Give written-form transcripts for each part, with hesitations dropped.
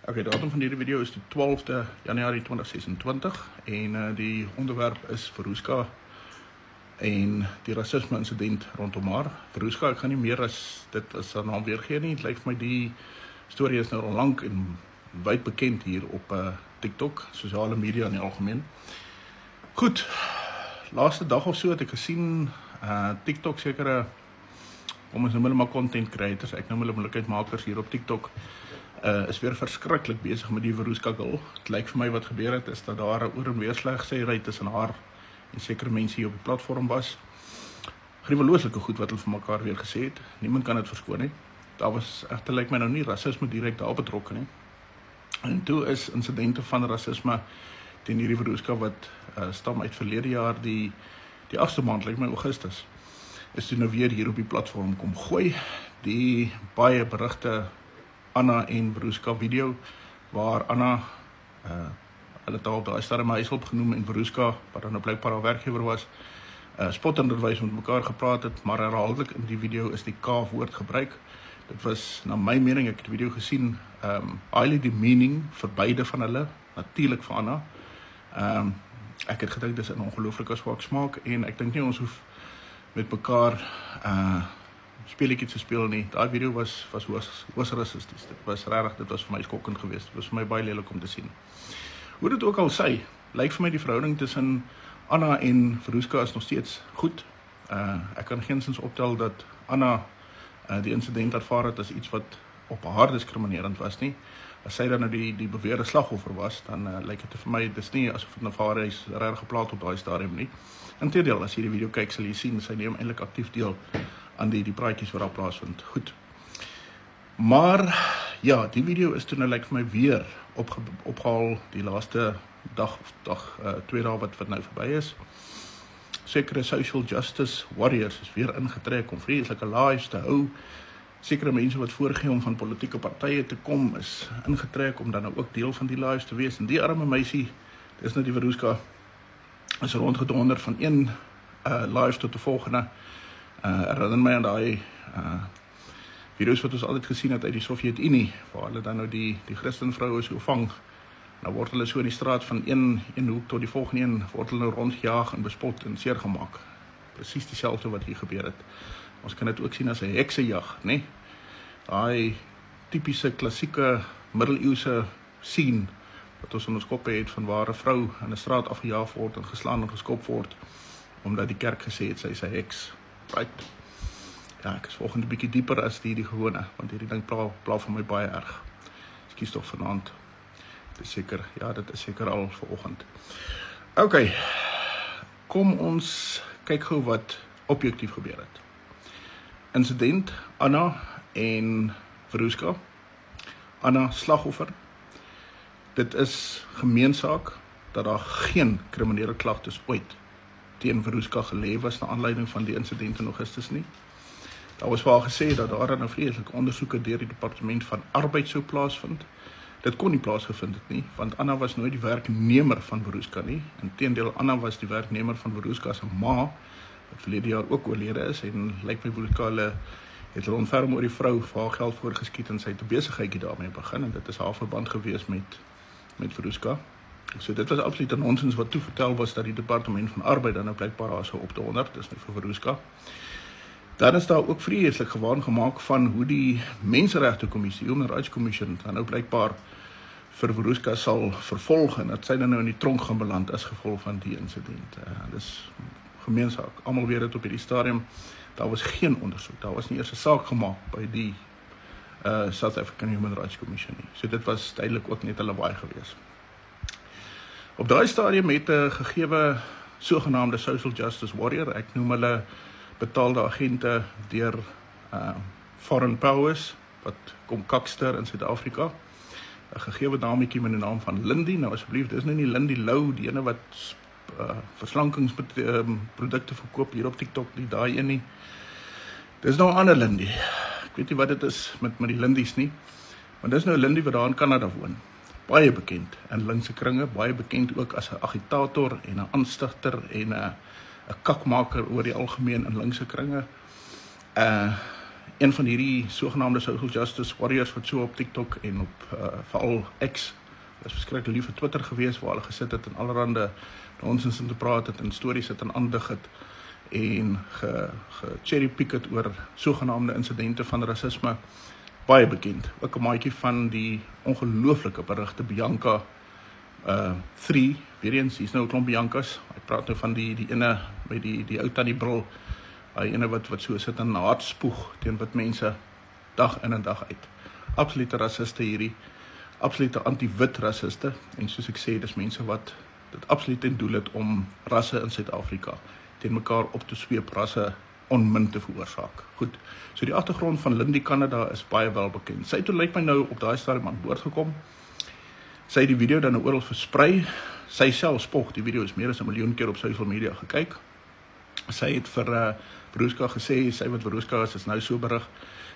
Okay, de datum van hierdie video is die 12de Januarie 2026 en die onderwerp is Veroeska en die racisme incident rondom haar. Veroeska, ek gaan nie meer as dit as haar naam weergee nie. Het lyk vir my die storie is nou al lank en wyd bekend hier op TikTok, sosiale media in die algemeen. Goed, laaste dag of so het ek gesien TikTok sekere, kom ons noem hulle maar content creators, ek noem hulle moeilikheidmakers hier op TikTok, is weer verskriklik besig met die Veroeska girl. Het lyk vir my wat gebeur het, is dat daar 'n oor en weer slegsery tussen haar en sekere mense hier op die platform was. Gruwelooslike goed wat hulle vir mekaar weer gesê het. Niemand kan dit verskoon nie. Daar was egter lyk my nou nie rasisme direk daar betrokke nie. En toe is insidente van rasisme teen hierdie Veroeska wat stam uit verlede jaar die 8de maand, lyk my Augustus, is toe nou weer hier op die platform kom gooi. Die baie berigte Anna en Veroeska video, waar Anna, hulle het al op die stadium huishulp genoem en Veroeska, wat dan nou blykbaar haar werkgewer was, spotterderwys met mekaar gepraat het, maar herhaaldelik in die video is die K-woord gebruik. Dit was, na my mening, ek het die video gesien, highly demeaning vir beide van hulle, natuurlik vir Anna. Ek het gedink, dis 'n ongelooflike swak smaak, en ek dink nie ons hoef met mekaar speletjies te speel nie. Daai video was hoog rassisties. Dit was regtig, dit was vir my skokkend geweest. Dit was vir my baie lelik om te sien. Hoe dit ook al sy, lyk vir my die verhouding tussen Anna en Veroeska is nog steeds goed. Ek kan geensins optel dat Anna die incident ervaar het as iets wat op haar diskriminerend was nie. As sy dan nou die beweerde slagoffer was, dan lyk dit vir my, dis nie asof het nou vir haar is regtig geplaas op daai stadium nie. Inteendeel, as jy die video kyk, sal jy sien, sy neem eintlik aktief deel aan die praatjies wat daar plaasvind. Goed. Maar, ja, die video is toe nou lyk vir my weer opgehaal die laaste dag, 2 dae wat nou verby is. Sekere social justice warriors is weer ingetrek om vreeslike lives te hou. Sekere mense wat voorgee om van politieke partye te kom, is ingetrek om dan nou ook deel van die lives te wees. En die arme meisie, dis nou die Veroeska, is rondgedonder van een live tot die volgende. Herinner my aan die video's wat ons altyd gesien het uit die Sovjet-Unie, waar hulle dan nou die Christenvroue so vang. Nou word hulle so in die straat van een hoek tot die volgende een, word hulle nou rondgejaag en bespot en seergemaak. Presies dieselfde wat hier gebeur het. Ons kan dit ook sien as 'n heksejag, né? Daai tipiese klassieke middeleeuse scene wat ons in ons koppe het van waar 'n vrou in 'n straat afgejaag word en geslaan en geskop word omdat die kerk gesê het sy is 'n heks. Right. Ja, ek is volgende bietjie dieper as die gewone, want hierdie ding pla vir my baie erg. Ekskuus tog vanaand. Dit is seker al vanoggend. Okay. Kom ons kyk gou wat objektief gebeur het. Incident, Anna en Veroeska. Anna slagoffer. Dit is gemeensaak dat daar geen kriminele klagtes ooit teen Veroeska gelê was na aanleiding van die incident in Augustus nie. Daar was vir haar gesê dat daar nou vreeslike ondersoeke deur die departement van arbeid sou plaasvind. Dit kon nie plaasgevind het nie, want Anna was nooit die werknemer van Veroeska nie. Inteendeel, Anna was die werknemer van Veroeska se ma, wat verlede jaar ook oorlede is, en lyk my Veroeska het hulle onferm oor die vrou vir haar geld voorgeskiet en sy het 'n besigheidjie daarmee begin, en dit is haar verband gewees met Veroeska. So dit was absoluut 'n nonsens wat toe vertel was dat die departement van arbeid dan nou blykbaar daar sou op te 100, dis nou vir Veroeska. Dan is daar ook vreeslik gewaan gemaak van hoe die Menseregtekommissie, Human Rights Commission, dan nou blykbaar vir Veroeska sal vervolg en dat sy dan nou in die tronk gaan beland as gevolg van die incident. Dis gemeensaak. Almal weet dit op hierdie stadium. Daar was geen ondersoek. Daar was nie eers 'n saak gemaak by die South African Human Rights Commission nie. So dit was duidelik ook net 'n lawaai gewees. Op daai stadium het 'n gegewe sogenaamde social justice warrior, ek noem hulle betaalde agente deur foreign powers, wat kom kakster in Suid-Afrika. 'n gegewe dametjie met die naam van Lindy, nou asseblief, dis nou nie Lindy Lou, die ene wat verslanking-produkte verkoop hier op TikTok, nie daai een nie. Dis nou 'n ander Lindy. Ek weet nie wat dit is met die Lindys nie, maar dis nou 'n Lindy wat daar in Kanada woon. Baie bekend in linkse kringe, baie bekend ook as 'n agitator en 'n aanstigter en 'n kakmaker oor die algemeen in linkse kringe. een van hierdie sogenaamde social justice warriors wat so op TikTok en op veral X, is verskriklik lief vir Twitter gewees, waar hulle gesit het en allerhande nonsens in te praat het en stories het en aandig het en ge-cherrypick het oor sogenaamde insidente van rasisme, baie bekend. Ook 'n maatjie van die ongelooflike berigte Bianca 3, weer eens, hier's nou 'n klomp Biancas, ek praat nou van die ene met die ou tannie bril, die ene wat so sit en haat spoeg teen wat mense dag in en dag uit. Absolute rasiste hierdie, absolute anti-wit rasiste, en soos ek sê, dis mense wat dit absoluut ten doel het om rasse in Suid-Afrika teen mekaar op te sweep, rasse onmin te veroorsaak. Goed, so die agtergrond van Lindy Canada is baie wel bekend. Sy het toe lyk my nou op daai stadium aan boord gekom. Sy het die video dan oral versprei. Sy self spog, die video is meer as 1 miljoen keer op social media gekyk. Sy het vir Veroska gesê, sy wat Veroska is nou so berig,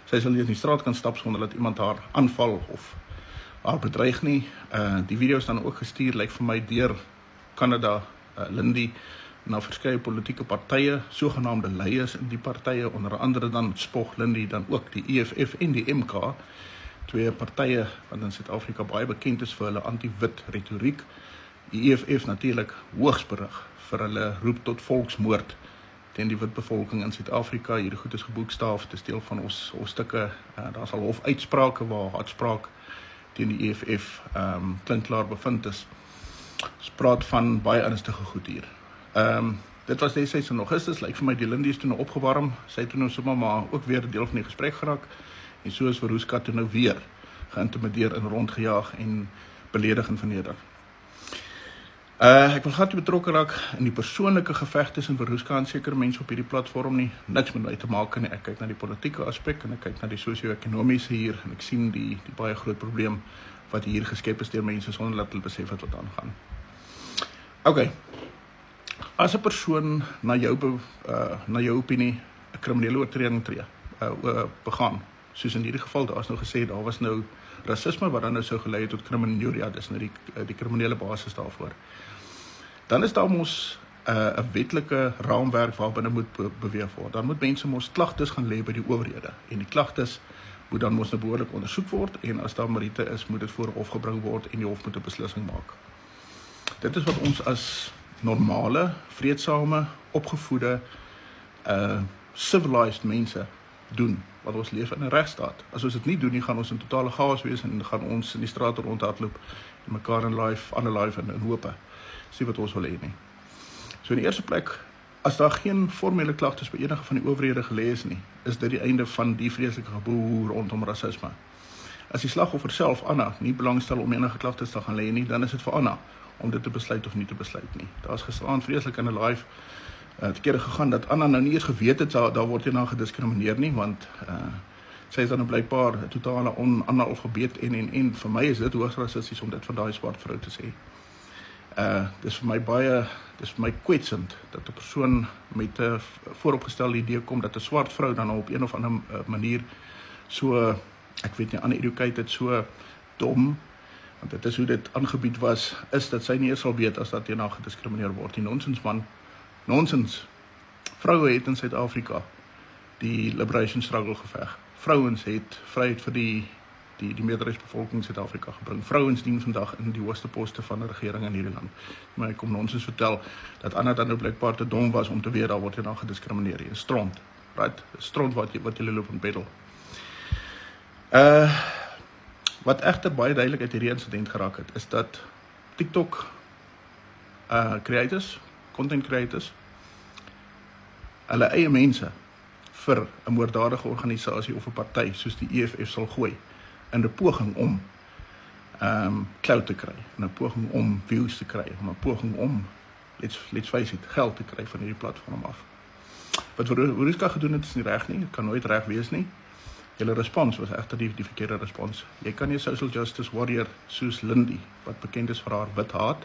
sy sal nie in die straat kan stap sonder dat iemand haar aanval of haar bedreig nie. Die video is dan ook gestuur, lyk vir my deur Canada, Lindy, na verskeie politieke partye, sogenaamde leiers in die partye, onder andere dan spog Lindy dan ook die EFF en die MK, twee partye wat in Suid-Afrika baie bekend is vir hulle anti-wit retoriek. Die EFF natuurlik hoogs berig vir hulle roep tot volksmoord teen die wit bevolking in Suid-Afrika. Hierdie goed is geboekstaaf, dit is deel van ons hofstukke. Daar's al hofuitsprake waar haatspraak teen die EFF klinkklaar bevind is. Ons praat van baie ernstige goed hier. Dit was destyds in Augustus, lyk vir my die Lindy is toe nou opgewarm, sy het toe nou sommer maar ook weer deel van die gesprek geraak, en so is Veroska toe nou weer geïntimideer en rondgejaag en beledig en verneder. Ek wil glad nie betrokke raak in die persoonlike geveg tussen Veroska en sekere mense op hierdie platform nie, niks met my te maak nie. Ek kyk na die politieke aspek en ek kyk na die sosio-ekonomiese hier en ek sien die baie groot probleem wat hier geskep is deur mense sonder dat hulle besef wat aangaan. Okay. As 'n persoon na jou opinie 'n kriminele oortreding begaan, soos in hierdie geval, daar is nou gesê, daar was nou rasisme wat dan nou sou gelei het tot kriminuria, dis nou die kriminele basis daarvoor. Dan is daar mos 'n wetlike raamwerk waarbinne moet beweeg word. Dan moet mense mos klagtes gaan lê by die owerhede en die klagtes moet dan mos nou behoorlik ondersoek word en as daar meriete is, moet dit voor hof gebring word en die hof moet 'n beslissing maak. Dit is wat ons as normale, vreedsame, opgevoede, civilized mense doen, wat ons leef in 'n regstaat. As ons dit nie doen nie, gaan ons in totale chaos wees en gaan ons in die straat rondhardloop en mekaar unalive en hope. Dis wat ons wil hê nie. So in die eerste plek, as daar geen formele klagtes by enige van die owerhede gelê is nie, is dit die einde van die vreeslike geboel rondom rasisme. As die slagoffer self, Anna, nie belangstel om enige klagtes te gaan lê nie, dan is dit vir Anna om dit te besluit of nie te besluit nie. Daar is gisteraan vreeslik in 'n live te kere gegaan dat Anna nou nie eens geweet het daar word hierna gediskrimineer nie, want sy is dan nou blykbaar 'n totale analfabeet en vir my is dit hoogs rassisties om dit van daai swart vrou te sê. Dis vir my kwetsend dat 'n persoon met 'n vooropgestelde idee kom dat 'n swart vrou dan op een of ander manier so, ek weet nie, uneducated, so dom, want dit is hoe dit aangebied was, is dat sy nie eers sal weet as dat hierna gediskrimineer word. Die nonsens man, nonsens. Vroue het in Suid-Afrika die liberation struggle geveg. Vrouens het vryheid vir die meerderheidsbevolking in Suid-Afrika gebring. Vrouens dien vandag in die hoogste poste van die regering in hierdie land. Maar ek kom nonsens vertel dat Anna dan nou blykbaar te dom was om te weet daar word hierna gediskrimineer. Jy is stront, right? Stront wat jy loop en beddel. Wat egter baie duidelik uit hierdie insident geraak het, is dat TikTok creators, content creators, hulle eie mense vir 'n moorddadige organisasie of 'n party soos die EFF sal gooi in 'n poging om clout te kry, in 'n poging om views te kry, in 'n poging om, let's face it, geld te kry van hierdie platform af. Wat Veroska gedoen het is nie reg nie, dit kan nooit reg wees nie. Julle respons was egter die verkeerde respons. Jy kan nie 'n social justice warrior soos Lindy, wat bekend is vir haar wit haat,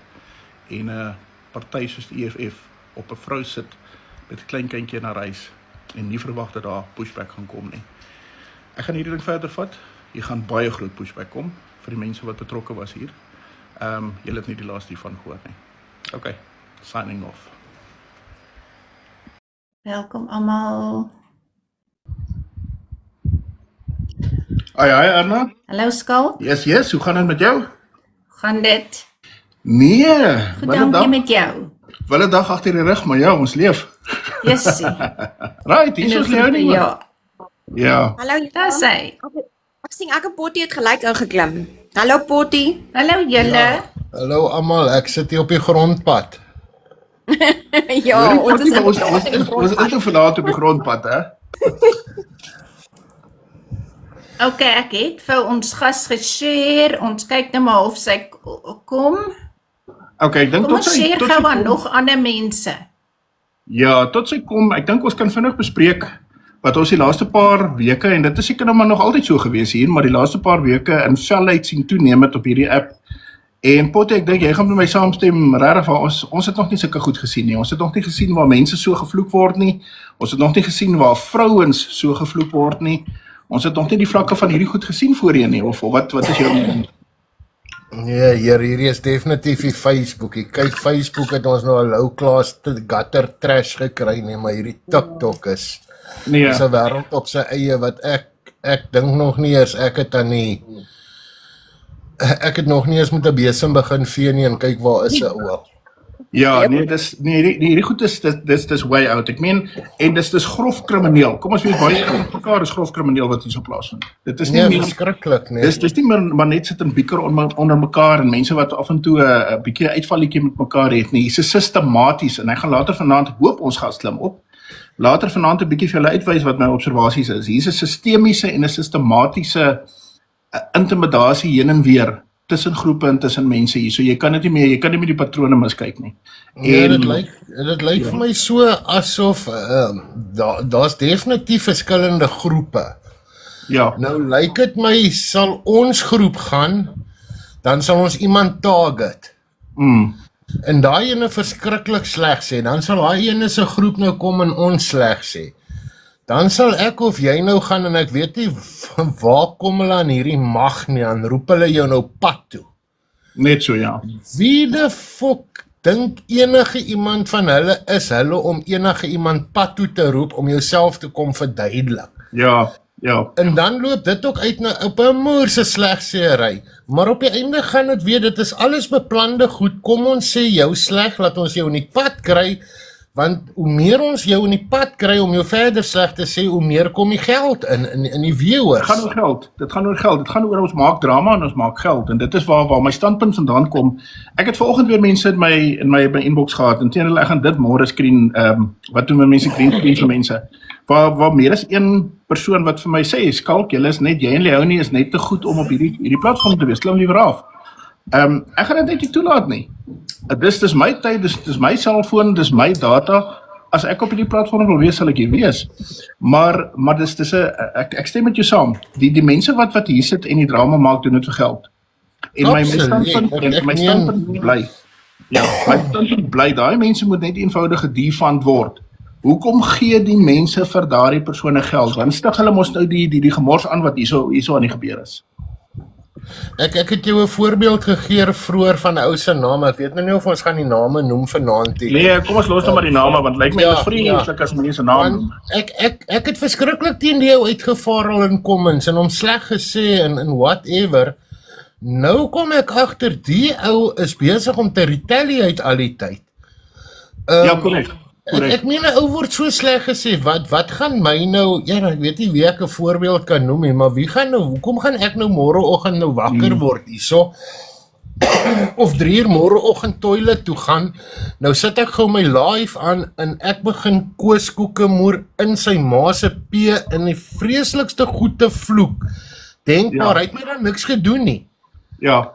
en 'n party soos die EFF op 'n vrou sit met 'n klein kindjie na reis en nie verwag dat daar pushback gaan kom nie. Ek gaan hierdie ding verder vat. Hier gaan baie groot pushback kom vir die mense wat betrokke was hier. Julle het nie die laaste hiervan gehoor nie. Okay, signing off. Welkom almal. Ai, Erna? Hallo Skalk, Yes, hoe gaan dit met jou? gaan dit? Nee, Goed dankie met jou. wel 'n dag agter die rug, maar ja, ons leef. Jessie. Right, hier is Leonie. Ja, Ja. Hallo, daar sê. ek sien ek en Potty het gelyk ingeklim. Hallo Potty. Hallo julle. Hallo almal, ek sit hier op die grondpad. Ja, ons is ons is te verlaat op die grondpad, hè? OK, ek het vir ons gas geshare. Ons kyk nou maar of sy kom. Okay, ek dink Kom ons share gou aan nog ander mense. Ja, tot sy kom. Ek dink ons kan vinnig bespreek wat ons die laaste paar weke en dit is seker nou maar nog altyd so gewees hier, maar die laaste paar weke in felheid sien toeneem het op hierdie app. En Potty, ek dink jy gaan met my saamstem, regtig, ons het nog nie sulke goed gesien nie. Ons het nog nie gesien waar mense so gevloek word nie. Ons het nog nie gesien waar vrouens so gevloek word nie. Ons het nog nie die vlakke van hierdie goed gesien voorheen nie, of wat is jou mening? Nee, hierdie is definitief die Facebook. Kyk, Facebook het ons nou 'n low class gutter trash gekry nie, maar hierdie TikTok is Nee. 'n wêreld op sy eie wat ek dink nog nie eens ek het nog nie eens met 'n besem begin vee nie en kyk waar is 'n oor. Ja, nee, hierdie goed dis way out. Ek meen, en dis grof krimineel. Kom ons wees baie mekaar is grof krimineel wat hier so plaasvind. Dit is nie Nee, meer verskriklik nie. dis nie meer maar net sit en bieker onder mekaar en mense wat af en toe 'n bietjie uitvalletjie met mekaar het nie. Dis sistematies en ek gaan later vanaand hoop ons gas klim op. Later vanaand 'n bietjie vir julle uitwys wat my observasies is. Hier's 'n sistemiese en 'n sistematiese intimidasie heen en weer tussen groepe en tussen mense hier. So jy kan nie meer die patrone miskyk nie. Ja, dit lyk vir my so asof daar's definitief verskillende groepe. Ja. Nou lyk dit my sal ons groep gaan, dan sal ons iemand target. En daai ene verskriklik sleg sê, dan sal daai ene se groep nou kom en ons sleg sê. Dan sal ek of jy nou gaan en ek weet nie waar kom hulle aan hierdie mag nie, dan roep hulle jou nou pad toe. Net so, ja. Wie die fok dink enige iemand van hulle is hulle om enige iemand pad toe te roep om jouself te kom verduidelik? Ja. En dan loop dit ook uit na op 'n moerse slegseery. Maar op die einde gaan dit weer, dit is alles beplande goed. Kom ons sê jou sleg, laat ons jou in die pad kry, want hoe meer ons jou in die pad kry om jou verder sleg te sê, hoe meer kom die geld in die viewers. Dit gaan oor geld. Dit gaan oor ons maak drama en ons maak geld. En dit is waar my standpunt vandaan kom. Ek het vanoggend weer mense in my inbox gehad. Inteendeel, ek gaan dit môre screen, wat doen mense screen vir mense. Waar meer as een persoon wat vir my sê, Skalk, jy en Leonie is net te goed om op hierdie platform te wees. Klim liewer af. Ek gaan dit net nie toelaat nie. Dis my tyd, dis my selfoon, dis my data. As ek op hierdie platform wil wees, sal ek hier wees. Maar dis ek stem met jou saam. Die mense wat hier sit en die drama maak, doen dit vir geld. En my standpunt bly. Ja, my standpunt bly, daai mense moet net eenvoudig gedefund word. Hoekom gee die mense vir daardie persone geld? Want stig hulle mos nou die gemors aan wat hierso aan die gebeur is. Ek het jou 'n voorbeeld gegee vroeër van 'n ou se naam. Ek weet nou nie of ons gaan die name noem vanaand nie. Nee, kom ons los nou maar die name want lyk my is vreeslik as mense naam noem. Ek het verskriklik teen die ou uitgevaar al in comments en hom sleg gesê en whatever. Nou kom ek agter die ou is besig om te retaliate al die tyd. Ja, korrek. Ek meen 'n ou word so sleg gesê, wat gaan my nou, ja, ek weet nie wie ek 'n voorbeeld kan noem nie, maar hoekom gaan ek nou môreoggend nou wakker word hierso, of 3 uur môreoggend toilet toe gaan, nou sit ek gou my live aan, en ek begin Koos Koekemoer in sy ma se P in die vreeslikste goed te vloek, denk maar, hy het my dan niks gedoen nie. Ja.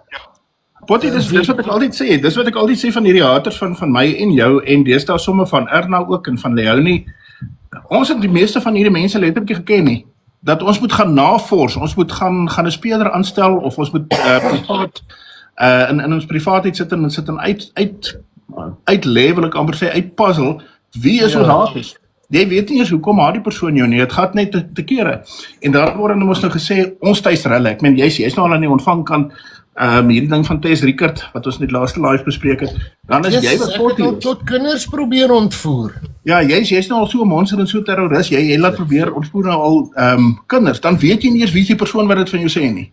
Potty, dis wat ek altyd sê. Dis wat ek altyd sê van hierdie haters van my en jou en deesdae somme van Erna ook en van Leonie. Ons het die meeste van hierdie mense letterlik geken nie. Dat ons moet gaan navors, ons moet gaan 'n speurder aanstel of ons moet privaat in ons privaatheid sit en uitlewelik amper sê uitpuzzle wie is ons haters. Jy weet nie eens hoekom haar die persoon jou nie. Dit gaan net te kere. En daar word ons nou gesê ons tuisrille. Ek meen jy's nou al aan die ontvangkant. Hierdie ding van Tess Rickert, wat ons net laaste live bespreek het, dan is jy wat ek het al tot kinders probeer ontvoer. Ja, jy's nou al so 'n monster en so 'n terroris, jy laat probeer ontvoer nou al kinders, dan weet jy nie eers wie is die persoon wat dit van jou sê nie.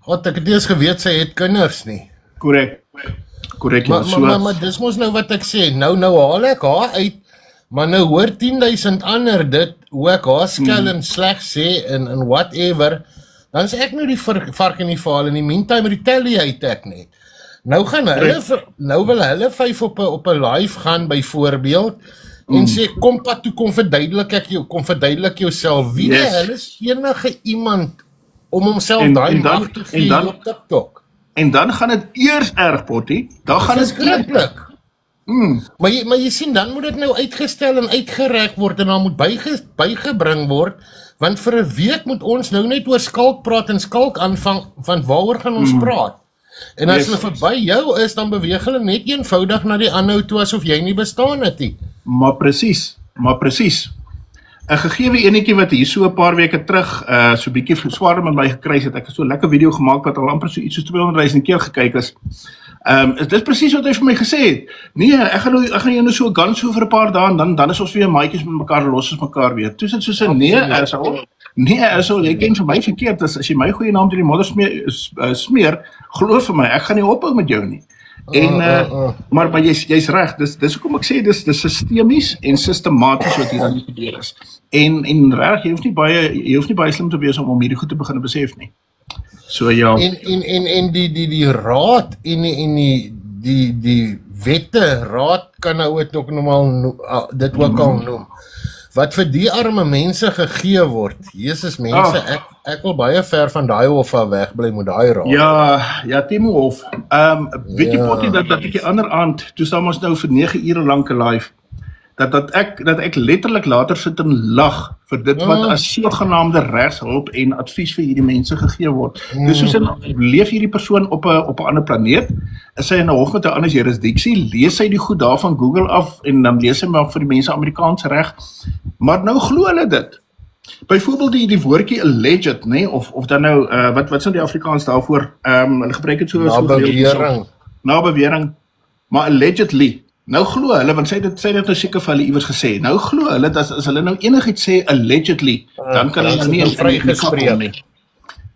God, ek het nie eens geweet sy het kinders nie. Korrek, ja, so. Maar dis mos nou wat ek sê, nou haal ek haar uit, maar nou hoor 10.000 ander dit, hoe ek haar skel en sleg sê, en whatever, dan is ek nou die vark in die verhaal, in die meantime retaliate ek net. Nou gaan nou wil hulle 5 op 'n live gaan byvoorbeeld, en sê, kom pad toe, kom verduidelik jouself, wie hulle is enige iemand, om homself daai mag te gee op TikTok. En dan gaan dit eers erg, Potty, dan gaan dit skrikkelik. Maar jy sien, dan moet dit nou uitgestel en uitgereg word, en dan moet bygebring word, want vir 'n week moet ons nou net oor skalk praat, en skalk aanvang, van waaroor gaan ons praat. En as hulle verby jou is, dan beweeg hulle net eenvoudig na die aanhou toe, asof jy nie bestaan het nie. Maar presies. 'n gegewe enetjie wat hier so 'n paar weke terug so bietjie swaar met my gekry het. Ek het so 'n lekker video gemaak wat al amper so iets soos 200.000 keer gekyk is. Dis presies wat hy vir my gesê het. Nee, ek gaan jou nou so gans so vir 'n paar dae en dan is ons weer maatjies met mekaar, los ons mekaar weer. Toe sit so 'n nee, jy ken vir my verkeerd. As jy my goeie naam deur die modder smeer, glo vir my, ek gaan nie ophou met jou nie. Maar jy's reg, dis hoekom ek sê dis sistemies en sistematies wat hier aan die gebeur is. En reg, jy hoef nie baie slim te wees om hierdie goed te begin besef nie. So ja. En die raad en die wette raad kan nou het ook normaal dit ook al noem. Wat vir die arme mense gegee word. Jesus mense, ek wil baie ver van daai hof af wegbly met daai raad. Ja, Timo Hof. Weet jy Potty dat ek die ander aand, toe staan ons nou vir 9 ure lank live, dat ek letterlik later sit en lag vir dit wat as sogenaamde regshulp en advies vir hierdie mense gegee word. Dis soos leef hierdie persoon op 'n ander planeet, is sy in 'n hof met 'n ander jurisdiksie, lees sy die goed daar van Google af en dan lees sy maar vir die mense Amerikaans reg. Maar nou glo hulle dit. Byvoorbeeld die woordjie alleged, nê, of dan nou wat is nou die Afrikaans daarvoor? Hulle gebruik dit so na bewering, maar allegedly. Nou glo hulle, want sy het dit nou seker vir hulle iewers gesê. Nou glo hulle dat as hulle nou enigiets sê allegedly, dan kan hulle nie vrygespreek nie.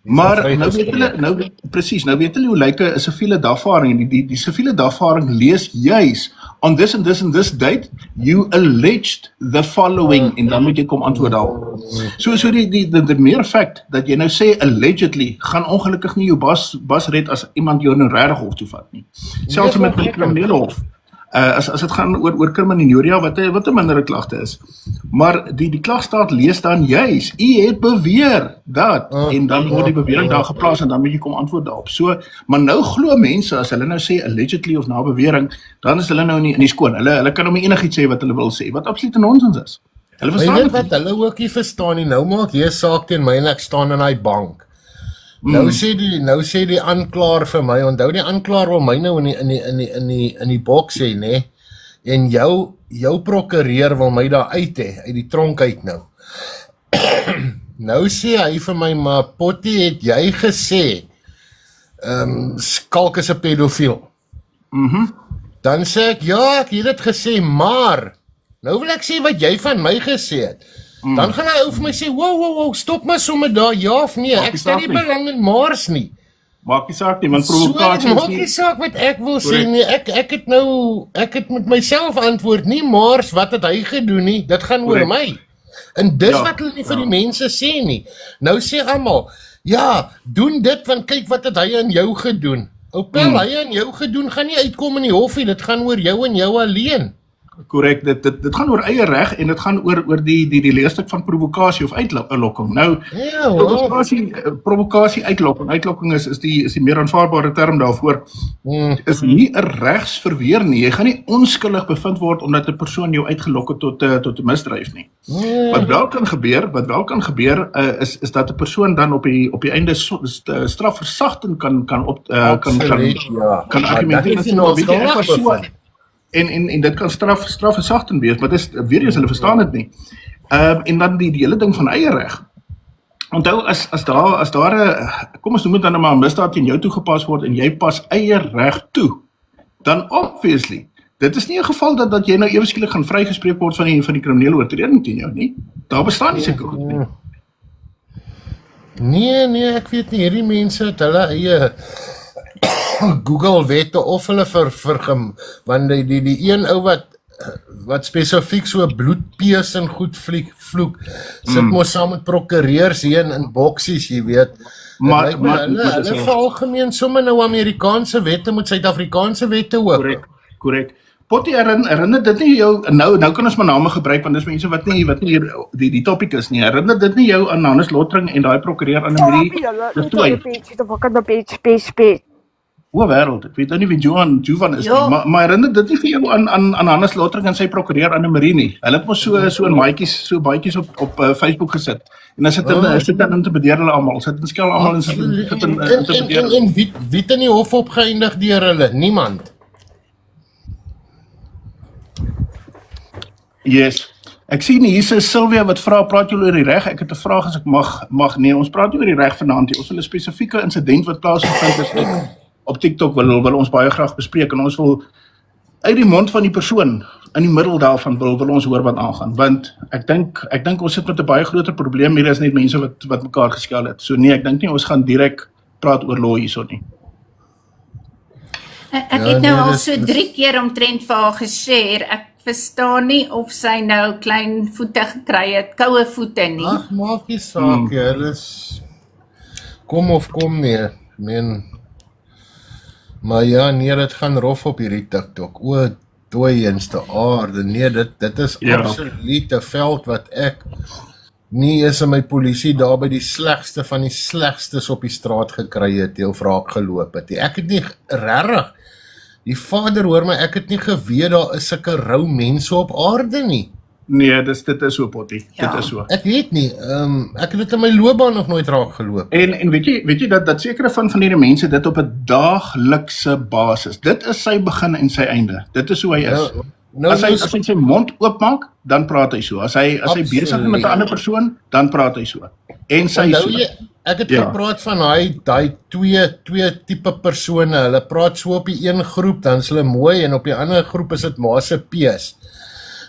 Maar nou weet hulle hoe lyk 'n siviele dagvaarding. Die siviele dagvaarding lees juis on this and this and this date you alleged the following en dan moet jy kom antwoord daarop. So die meer feit dat jy nou sê allegedly gaan ongelukkig nie jou bas red as iemand jou nou regtig hof toe vat nie. Selfs met die kriminele hof. As dit gaan oor kriminele wat 'n mindere klagte is. Maar die klagstaat lees dan juis, u het beweer dat, en dan word die bewering daar geplaas en dan moet jy kom antwoord daarop. So, maar nou glo mense, as hulle nou sê allegedly of na bewering, dan is hulle nou in die skoon. Hulle kan nou enigiets sê wat hulle wil sê, wat absoluut nonsens is. Hulle verstaan dit wat hulle ook nie verstaan nie. Nou maak jy 'n saak teen my en ek staan in daai bank. Nou sê die aanklaer vir my, onthou die aanklaer wil my nou in die boks hê, nê? En jou prokureur wil my daar uit hê, uit die tronk uit nou. Nou sê hy vir my, maar Potty, het jy gesê, Skalk is 'n pedofiel. Dan sê ek, ja, ek het dit gesê, maar, nou wil ek sê wat jy van my gesê het. Dan gaan hy ou vir my sê, wow, stop maar sommer daar, ja of nee, ek stel nie belang in maars nie. Maak nie saak nie, want provokasie is maak nie saak wat ek wil sê nie, ek het met myself antwoord, nie maars wat het hy gedoen nie, dit gaan oor my. En dis wat hulle nie vir die mense sê nie. Nou sê almal, ja, doen dit, want kyk wat het hy aan jou gedoen. Opel, hy aan jou gedoen, gaan nie uitkom in die hofie, dit gaan oor jou en jou alleen. Korrek, dit gaan oor eie reg en dit gaan oor die leerstuk van provokasie of uitlokking. Nou, provokasie, uitlokking is die meer aanvaarbare term daarvoor, is nie 'n regsverweer nie. Jy gaan nie onskuldig bevind word omdat 'n persoon jou uitgelok het tot 'n misdryf nie. Wat wel kan gebeur is dat 'n persoon dan op die einde strafversagting kan argumenteer. En dit kan strafversagting wees, maar dis weer eens hulle verstaan dit nie. En dan die hele ding van eie reg. onthou as daar 'n kom ons noem dit dan maar 'n misdaad teen jou toegepas word en jy pas eie reg toe, dan obviously, dit is nie 'n geval dat jy nou ewe skielik gaan vrygespreek word van die kriminele oortreding teen jou nie. Daar bestaan nie sulke goed nie. Nee, ek weet nie, hierdie mense het hulle eie Google wette of hulle want die een ou wat spesifiek so bloedpees en goed vloek, sit mos saam met prokureurs hier in boksies, jy weet. Maar hulle veralgemeen sommer nou Amerikaanse wette met Suid-Afrikaanse wette ook. Korrek. Potty, herinner dit nie jou, nou kan ons maar name gebruik, want dis mense wat nie hier die topic is nie, herinner dit nie jou aan Hannes Lottering en daai prokureur Annemarie de Tooy? O, wêreld, ek weet nou nie wie Jovan is nie, maar herinner dit nie vir jou aan Hannes Lottering en sy prokureur Annemarie nie? Hulle het mos so in baadjies op Facebook gesit, en as sit dan intimideer hulle almal, sit en skel almal en sit intimideer. En wie het in die hof opgeëindig deur hulle? Niemand. Yes. Ek sien hier is Sylvia wat vra, praat julle oor die reg? Ek het 'n vraag as ek mag nee, ons praat nie oor die reg vanaand nie. Ons wil 'n spesifieke insident wat plaasgevind het op TikTok wil ons baie graag bespreek en ons wil uit die mond van die persoon in die middel daarvan wil ons hoor wat aangaan, want ek dink ons sit met 'n baie groter probleem hier as net mense wat mekaar geskel het. So nee, ek dink nie ons gaan direk praat oor law hierso nie. Ek het nou al so 3 keer omtrent vir haar geshare. Ek verstaan nie of sy nou klein voete gekry het, koue voete nie. Ag, maak nie saak, hulle is kom of kom nie, maar ja, nee, dit gaan rof op hierdie TikTok, o, dooienste aarde, nee, dit is absoluut 'n veld wat ek nie is in my polisie daar by die slegste van die slegstes op die straat gekry het, heel wraak geloop het. Ek het nie regtig, die vader hoor my, ek het nie geweet daar is sulke rou mense op aarde nie. Nee, dit is so, Potty, dit is so. Ek weet nie, ek het dit in my loopbaan nog nooit raak geloop. En weet jy dat sekere van hierdie mense dit op 'n daaglikse basis, dit is sy begin en sy einde, dit is hoe hy is. As hy sy mond oopmaak, dan praat hy so. As hy besig is met 'n ander persoon, dan praat hy so. En sy so. Ek het gepraat van daai twee tipe persone. Hulle praat so op die een groep, dan is hulle mooi en op die ander groep is dit maase pees.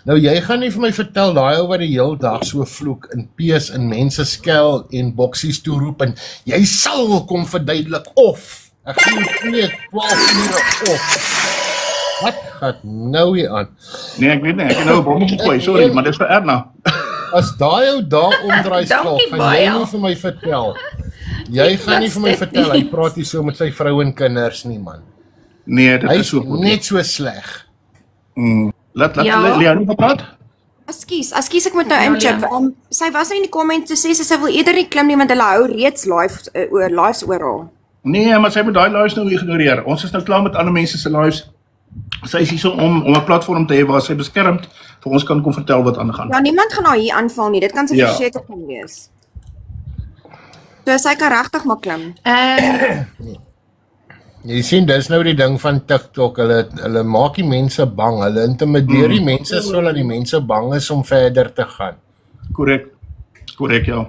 Nou jy gaan nie vir my vertel daai ou wat die hele dag so vloek en pees en mense skel en boksies toe roep en jy sal kom verduidelik of ek gee jou 12 ure of. Wat gaat nou hier aan? Nee, ek weet nie, ek het nou 'n bom gegooi, sorry, maar dit is vir Erna. As daai ou daar omdraai skalk, gaan jy nie vir my vertel. Jy gaan nie vir my vertel, hy praat nie so met sy vrou en kinders nie, man. Nee, dit is so goed. Net so sleg. Laat Leonie praat. Ekskuus, ek moet nou incheck. Sy was in die comments te sê sy wil eerder nie klim nie, want hulle hou reeds lives oral. Nee, maar sy moet daai lives nou ignoreer. Ons is nou klaar met ander mense se lives. Sy is hier om 'n platform te hê waar sy beskermd vir ons kan kom vertel wat aangaan. Ja, niemand gaan haar hier aanval nie. Dit kan sy verseker kan wees. So sy kan regtig maar klim. Jy sien, dis nou die ding van TikTok. Hulle maak die mense bang. Hulle intimideer die mense sodat die mense bang is om verder te gaan. Korrek, ja.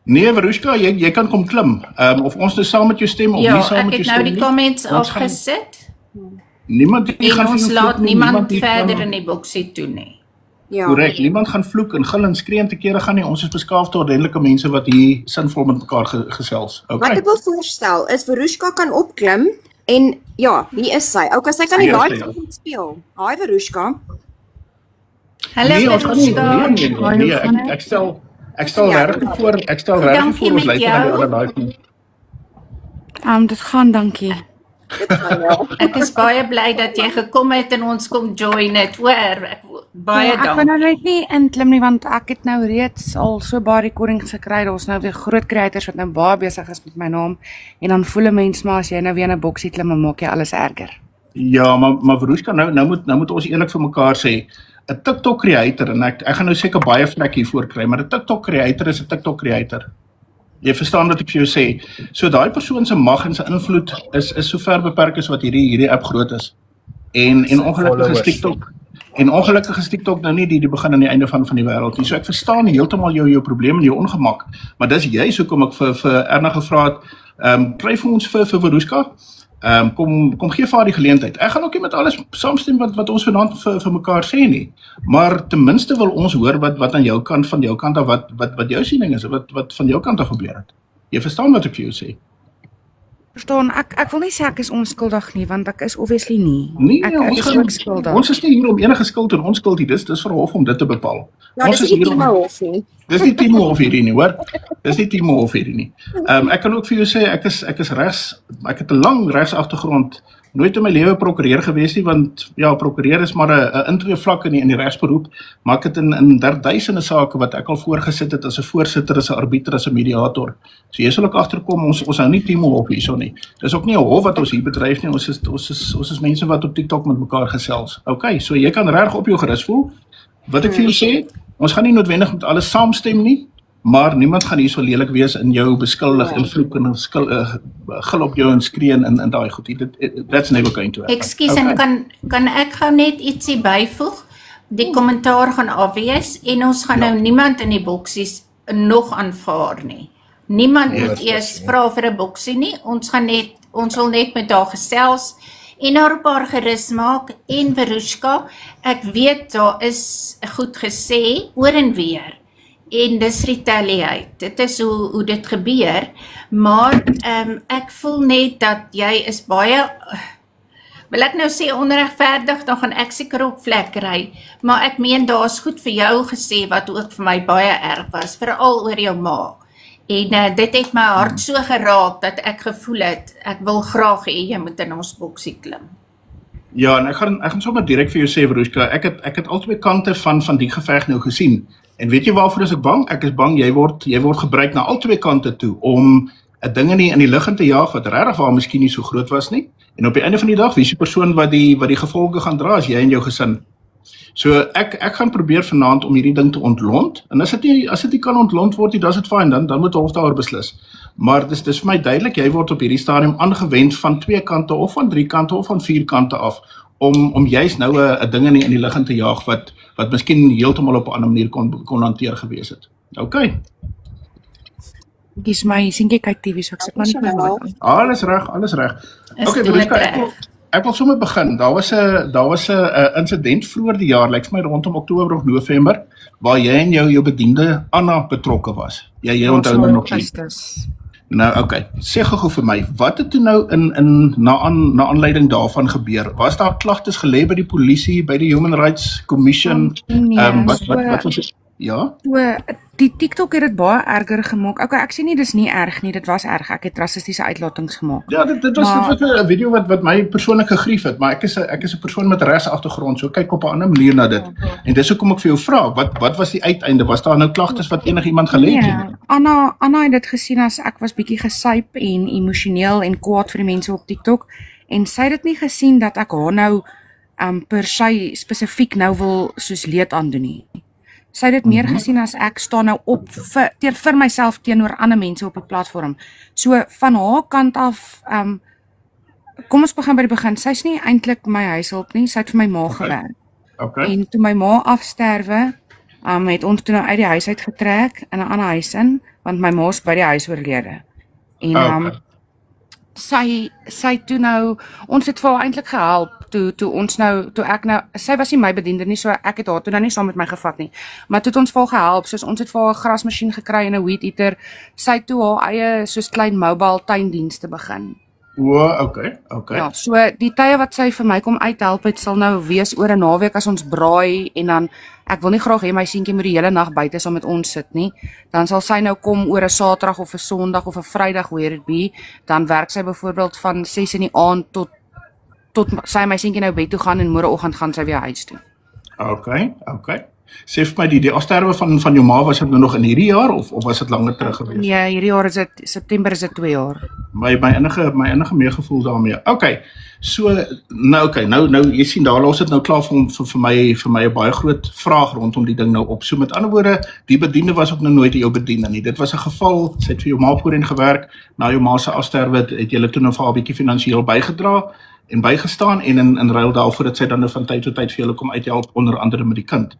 Nee, Verushka, jy kan kom klim. Of ons nou saam met jou stem of nie saam met jou stem. Ja, ek het nou die comments afgesit. En ons laat niemand verder in die boksie toe nie. Korrek, niemand gaan vloek en gil en skree en te kere gaan nie. Ons is beskaafde ordentlike mense wat hier sinvol met mekaar gesels. Okay. Wat ek wil voorstel is Verushka kan opklim en ja, wie is sy? Okay, sy kan die live speel. Hi Verushka. Hallo Verushka. Nee, ek stel regtig voor ons lei na die ander live. Dit gaan, dankie. Ek is baie bly dat jy gekom het en ons kom join het, hoor. Baie dankie. Ek wil nou net nie inklim nie, want ek het nou reeds al so baie recordings gekry. Daar's nou weer groot creators wat nou baie besig is met my naam. En dan voel 'n mens maar as jy nou weer in 'n boksie klim, dan maak jy alles erger. Ja, maar Verushka, nou moet ons eerlik vir mekaar sê, 'n TikTok creator, en ek gaan nou seker baie vlek hiervoor kry, maar 'n TikTok creator is 'n TikTok creator. Jy verstaan wat ek vir jou sê. So daai persoon se mag en sy invloed is so ver beperk as wat hierdie app groot is. En ongelukkig is TikTok En ongelukkig is TikTok nou nie die begin en die einde van die wêreld nie. So ek verstaan heeltemal jou probleem en jou ongemak, maar dis juist hoekom ek vir Erna gevra het, kry vir ons vir Veroska, kom gee vir haar die geleentheid. Ek gaan ook nie met alles saamstem wat ons vanaand vir mekaar sê nie, maar ten minste wil ons hoor wat aan jou kant, van jou kant af, wat jou siening is, wat van jou kant af gebeur het. Jy verstaan wat ek vir jou sê? Verstaan, ek wil nie sê ek is onskuldig nie, want ek is obviously nie. Nee, Ek is ook skuldig. ons is nie hier om enige skuld en onskuld hier, dis vir hof om dit te bepaal. Ja, Ons dis is nie hier om- Timo Hof nie. Dis nie Timo Hof hierdie nie, hoor. Dis nie Timo Hof hierdie nie. Ek kan ook vir jou sê, ek is regs, ek het 'n lang regsagtergrond, nooit in my lewe prokureur gewees nie, want ja, prokureur is maar 'n intree vlak in die regsberoep, maar ek het in duisende sake wat ek al voorgesit het as 'n voorsitter, as 'n arbiter, as 'n mediator. So jy sal ook agterkom, ons hou nie Timo Hof hierso nie. Dis ook nie 'n hof wat ons hier bedryf nie, ons is mense wat op TikTok met mekaar gesels. Okay, so jy kan reg op jou gerus voel. Wat ek vir jou sê, ons gaan nie noodwendig met alles saamstem nie, maar niemand gaan hier so lelik wees in jou beskuldig en vloek en gil op jou en skree in daai goed. That's never going to happen. Ekskuus, en kan ek gou net ietsie byvoeg? Die kommentaar gaan afwees en ons gaan nou niemand in die boksies nog aanvaar nie. Niemand moet eers vra vir 'n boksie nie. Ons wil net met haar gesels en haar op haar gerus maak. En Veroska, ek weet daar is goed gesê oor en weer. En dis retaliate. Dit is hoe dit gebeur, maar ek voel net dat jy is baie, wil ek nou sê onregverdig, dan gaan ek seker op vlek ry, maar ek meen daar's goed vir jou gesê wat ook vir my baie erg was, veral oor jou ma. En dit het my hart so geraak dat ek gevoel het, ek wil graag hê jy moet in ons boksie klim. Ja, en ek gaan sommer direk vir jou sê, Veroska, ek het al twee kante van die geveg nou gesien. En weet jy waarvoor is ek bang? Ek is bang jy word gebruik na al twee kante toe om 'n ding in die lug in te jaag wat regtig waar miskien nie so groot was nie. En op die einde van die dag, wie is die persoon wat die gevolge gaan dra as jy en jou gesin? So ek gaan probeer vanaand om hierdie ding te ontlont. En as dit nie kan ontlont word nie, dan is dit fyn, dan moet hof daaroor beslis. Maar dis vir my duidelik, jy word op hierdie stadium aangewend van twee kante of van drie kante of van vier kante af om juist nou 'n ding in die lug in te jaag wat miskien heeltemal op 'n ander manier kon hanteer gewees het. Okay. Kies my seentjie kyk TV, so ek sit maar nie by my aan. Alles reg. Okay, Veroska, ek wil sommer begin. Daar was 'n insident vroeër die jaar, lyk my rondom Oktober of November, waar jy en jou bediende Anna betrokke was. Jy onthou my nog nie. Nou, okay. Sê gou vir my, wat het toe nou na aanleiding daarvan gebeur? Was daar klagtes gelê by die polisie, by die Human Rights Commission? Wat was dit? Ja? Die TikTok het dit baie erger gemaak. Okay, ek sê nie dis nie erg nie, dit was erg. Ek het rassistiese uitlatings gemaak. Ja, dit was 'n video wat my persoonlik gegrief het, maar ek is 'n persoon met 'n regsagtergrond, so kyk op 'n ander manier na dit. En dis hoekom ek vir jou vra, wat was die uiteinde? Was daar nou klagtes wat enigiemand gelê het? Nee, Anna het dit gesien as ek was bietjie gesyp en emosioneel en kwaad vir die mense op TikTok, en sy het dit nie gesien dat ek haar nou per se spesifiek nou wil soos leed aandoen nie. Sy het dit meer gesien as ek staan nou op vir myself teenoor ander mense op die platform. So van haar kant af, kom ons begin by die begin. Sy's nie eintlik my huishulp nie, sy het vir my ma gewerk. Okay. En toe my ma afsterwe, het ons toe nou uit die huis uit getrek in 'n ander huis in, want my ma's by die huis oorlede. En sy toe nou, ons het vir haar eintlik gehelp, toe ek nou, sy was nie my bediende nie, so ek het haar toe nou nie saam met my gevat nie, maar toe het ons vir haar gehelp, soos ons het vir haar 'n grasmasjien gekry en 'n weed eater, sy het toe haar eie soos klein mobile tuindienste begin. Okay. Ja, so die tye wat sy vir my kom uithelp het, sal nou wees oor 'n naweek as ons braai, en dan, ek wil nie graag hê my seentjie moet die hele nag buite saam met ons sit nie, dan sal sy nou kom oor 'n Saterdag of 'n Sondag of 'n Vrydag, where it be, dan werk sy byvoorbeeld van 6 in die aand tot sy my seentjie nou bed toe gaan, en môreoggend gaan sy weer huis toe. Okay. Sê vir my, die afsterwe van jou ma, was dit nou nog in hierdie jaar of was dit langer terug gewees? Nee, hierdie jaar is dit September, is dit 2 jaar. My enige meegevoel daarmee. Okay. So nou jy sien daar los dit nou klaar vir my 'n baie groot vraag rondom die ding nou op. So met ander woorde, die bediende was ook nou nooit jou bediende nie. Dit was 'n geval, sy het vir jou ma voorheen gewerk, na jou ma se afsterwe het jy toe nou vir haar 'n bietjie finansiëel bygedra. en bygestaan en in ruil daarvoor dat sy dan nou van tyd tot tyd vir julle kom uithelp, onder andere met die kind.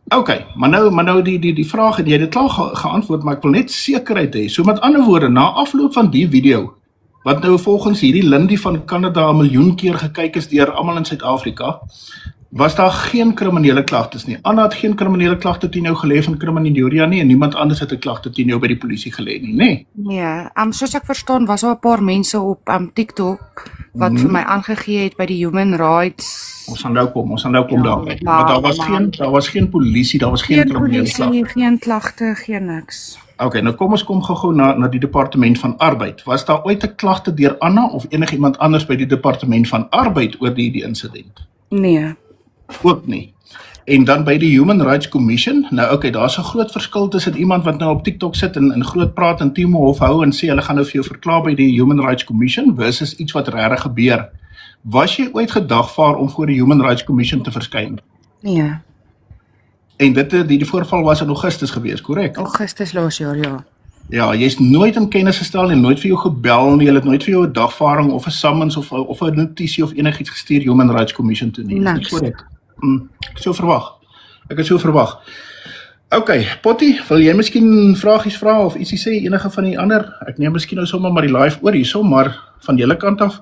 Okay, maar nou die vraag het jy dit klaar geantwoord, maar ek wil net sekerheid hê. So met ander woorde, na afloop van die video, wat nou volgens hierdie Lindy van Kanada 1 miljoen keer gekyk is deur almal in Suid-Afrika, was daar geen kriminele klagtes nie. Anna het geen kriminele klagte teen jou gelê van kriminele nie, en niemand anders het 'n klagte teen jou by die polisie gelê nie, nê? Nee, soos ek verstaan was daar 'n paar mense op TikTok wat vir my aangegee het by die Human Rights. Ons gaan nou kom daarby. Maar daar was geen polisie, daar was geen kriminele klagte. Geen klagte, geen niks. Okay, nou kom ons kom gou-gou na die departement van arbeid. Was daar ooit 'n klagte deur Anna of enigiemand anders by die departement van arbeid oor die insident? Nee. Ook nie. En dan by die Human Rights Commission, nou okay, daar's 'n groot verskil tussen iemand wat nou op TikTok sit en groot praat en Timo Hof hou en sê hulle gaan nou vir jou verklaar by die Human Rights Commission versus iets wat regtig gebeur. Was jy ooit gedagvaar om voor die Human Rights Commission te verskyn? Nee. En die voorval was in Augustus gewees, korrek? Augustus laas jaar, ja. Ja, jy's nooit in kennis gestel en nooit vir jou gebel nie, jy het nooit vir jou 'n dagvaarding of 'n summons of 'n notisie of enigiets gestuur Human Rights Commission toe nie. Niks. Korrek. Ek het so verwag. Okay, Potty, wil jy miskien vragies vra of ietsie sê, enige van die ander? Ek neem miskien nou sommer maar die live oor hierso, maar van julle kant af.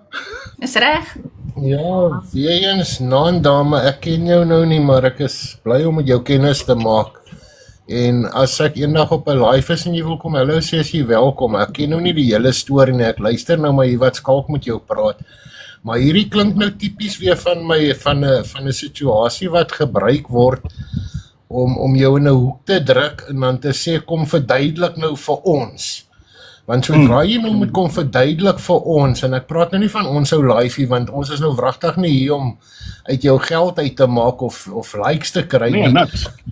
Is reg? Ja, weer eens, dame, ek ken jou nou nie, maar ek is bly om met jou kennis te maak. En as ek eendag op 'n live is en jy wil kom, hallo, sê as jy welkom. Ek ken nou nie die hele storie nie, ek luister nou maar hier wat skalk met jou praat. Maar hierdie klink nou tipies weer van my van 'n situasie wat gebruik word om jou in 'n hoek te druk en dan te sê kom verduidelik nou vir ons. Want sodra jy nou moet kom verduidelik vir ons, en ek praat nou nie van ons ou live, want ons is nou wragtig nie hier om uit jou geld uit te maak of likes te kry nie.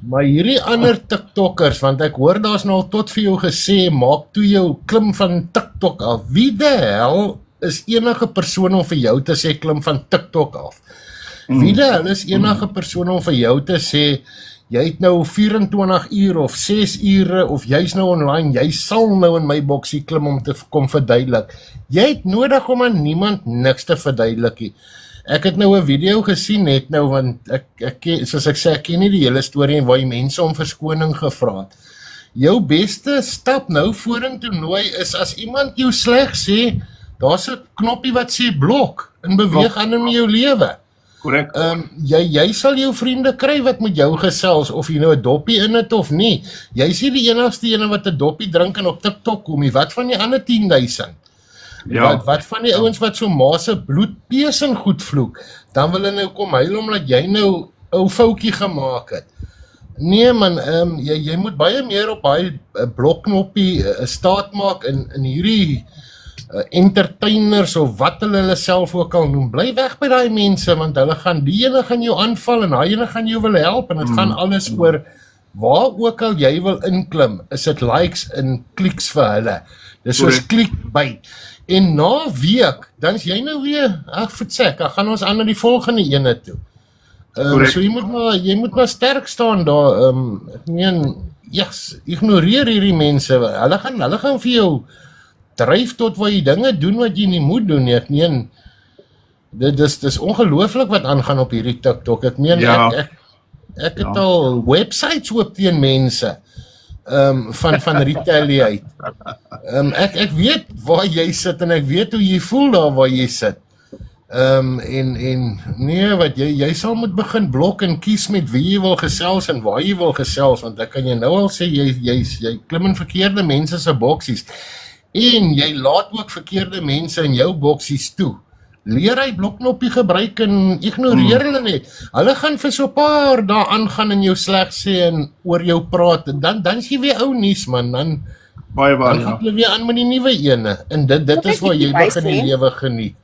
Maar hierdie ander TikTokkers, want ek hoor daar's nou al tot vir jou gesê, maak toe jou klim van TikTok af. Wie die hel is enige persoon om vir jou te sê klim van TikTok af? Wie die hel is enige persoon om vir jou te sê jy het nou 24 uur of 6 ure of jy's nou online, jy sal nou in my boksie klim om te kom verduidelik. Jy het nodig om aan niemand niks te verduidelik nie. Ek het nou 'n video gesien net nou, want ek soos ek sê, ek ken nie die hele storie en waar die mense om verskoning gevra het. Jou beste stap nou vorentoe nooi is as iemand jou sleg sê, daar's 'n knoppie wat sê blok en beweeg aan in jou lewe. Korrek. Jy sal jou vriende kry wat met jou gesels, of jy nou 'n doppie in het of nie. Jy is nie die enigste ene wat 'n doppie drink en op TikTok kom nie. Wat van die ander 10,000? Ja. Wat van die ouens wat so ma se bloedpees en goed vloek? Dan wil hulle nou kom huil omdat jy nou 'n foutjie gemaak het. Nee man, jy moet baie meer op daai blokknoppie staat maak in hierdie entertainers of wat hulle self ook al noem. Bly weg by daai mense, want hulle gaan die ene gaan jou aanval en daai ene gaan jou wil help en dit gaan alles oor waar ook al jy wil inklim, is dit likes en kliks vir hulle. Dis soos clickbait. En na 'n week, dan is jy nou weer, vertsek, dan gaan ons aan na die volgende ene toe. So jy moet maar sterk staan daar. Ek meen, ignoreer hierdie mense. Hulle gaan vir jou dryf tot waar jy dinge doen wat jy nie moet doen nie. Ek meen, dis ongelooflik wat aangaan op hierdie TikTok. Ek meen, ek het al websites oop teen mense van retaliate. Ek weet waar jy sit en ek weet hoe jy voel daar waar jy sit. En nee, wat jy sal moet begin blok en kies met wie jy wil gesels en waar jy wil gesels, want ek kan jy nou al sê, jy klim in verkeerde mense se boksies. En jy laat ook verkeerde mense in jou boksies toe. Leer hy bloknoppie gebruik en ignoreer hulle net. Hulle gaan vir so 'n paar dae aangaan en jou sleg sê en oor jou praat. En dan is jy weer ou nuus man. Dan gaan hulle weer aan met die nuwe ene. En dit is waar jy begin die lewe geniet.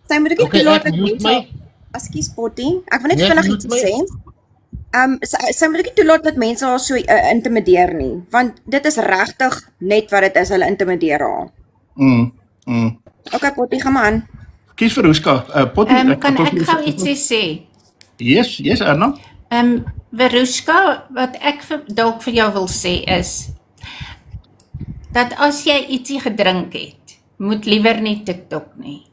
Sy moet ek nie toelaat dat mense, ekskuus Potty, ek wil net vinnig iets sê. Sy moet ek nie toelaat dat mense haar so intimideer nie, want dit is regtig net wat dit is, hulle intimideer haar. Okay Potty, gaan maar aan. Kies vir Veruska. Potty, kan ek gou ietsie sê? Yes, Erna. Veruska, wat ek dalk vir jou wil sê is, dat as jy ietsie gedrink het, moet liewer nie TikTok nie.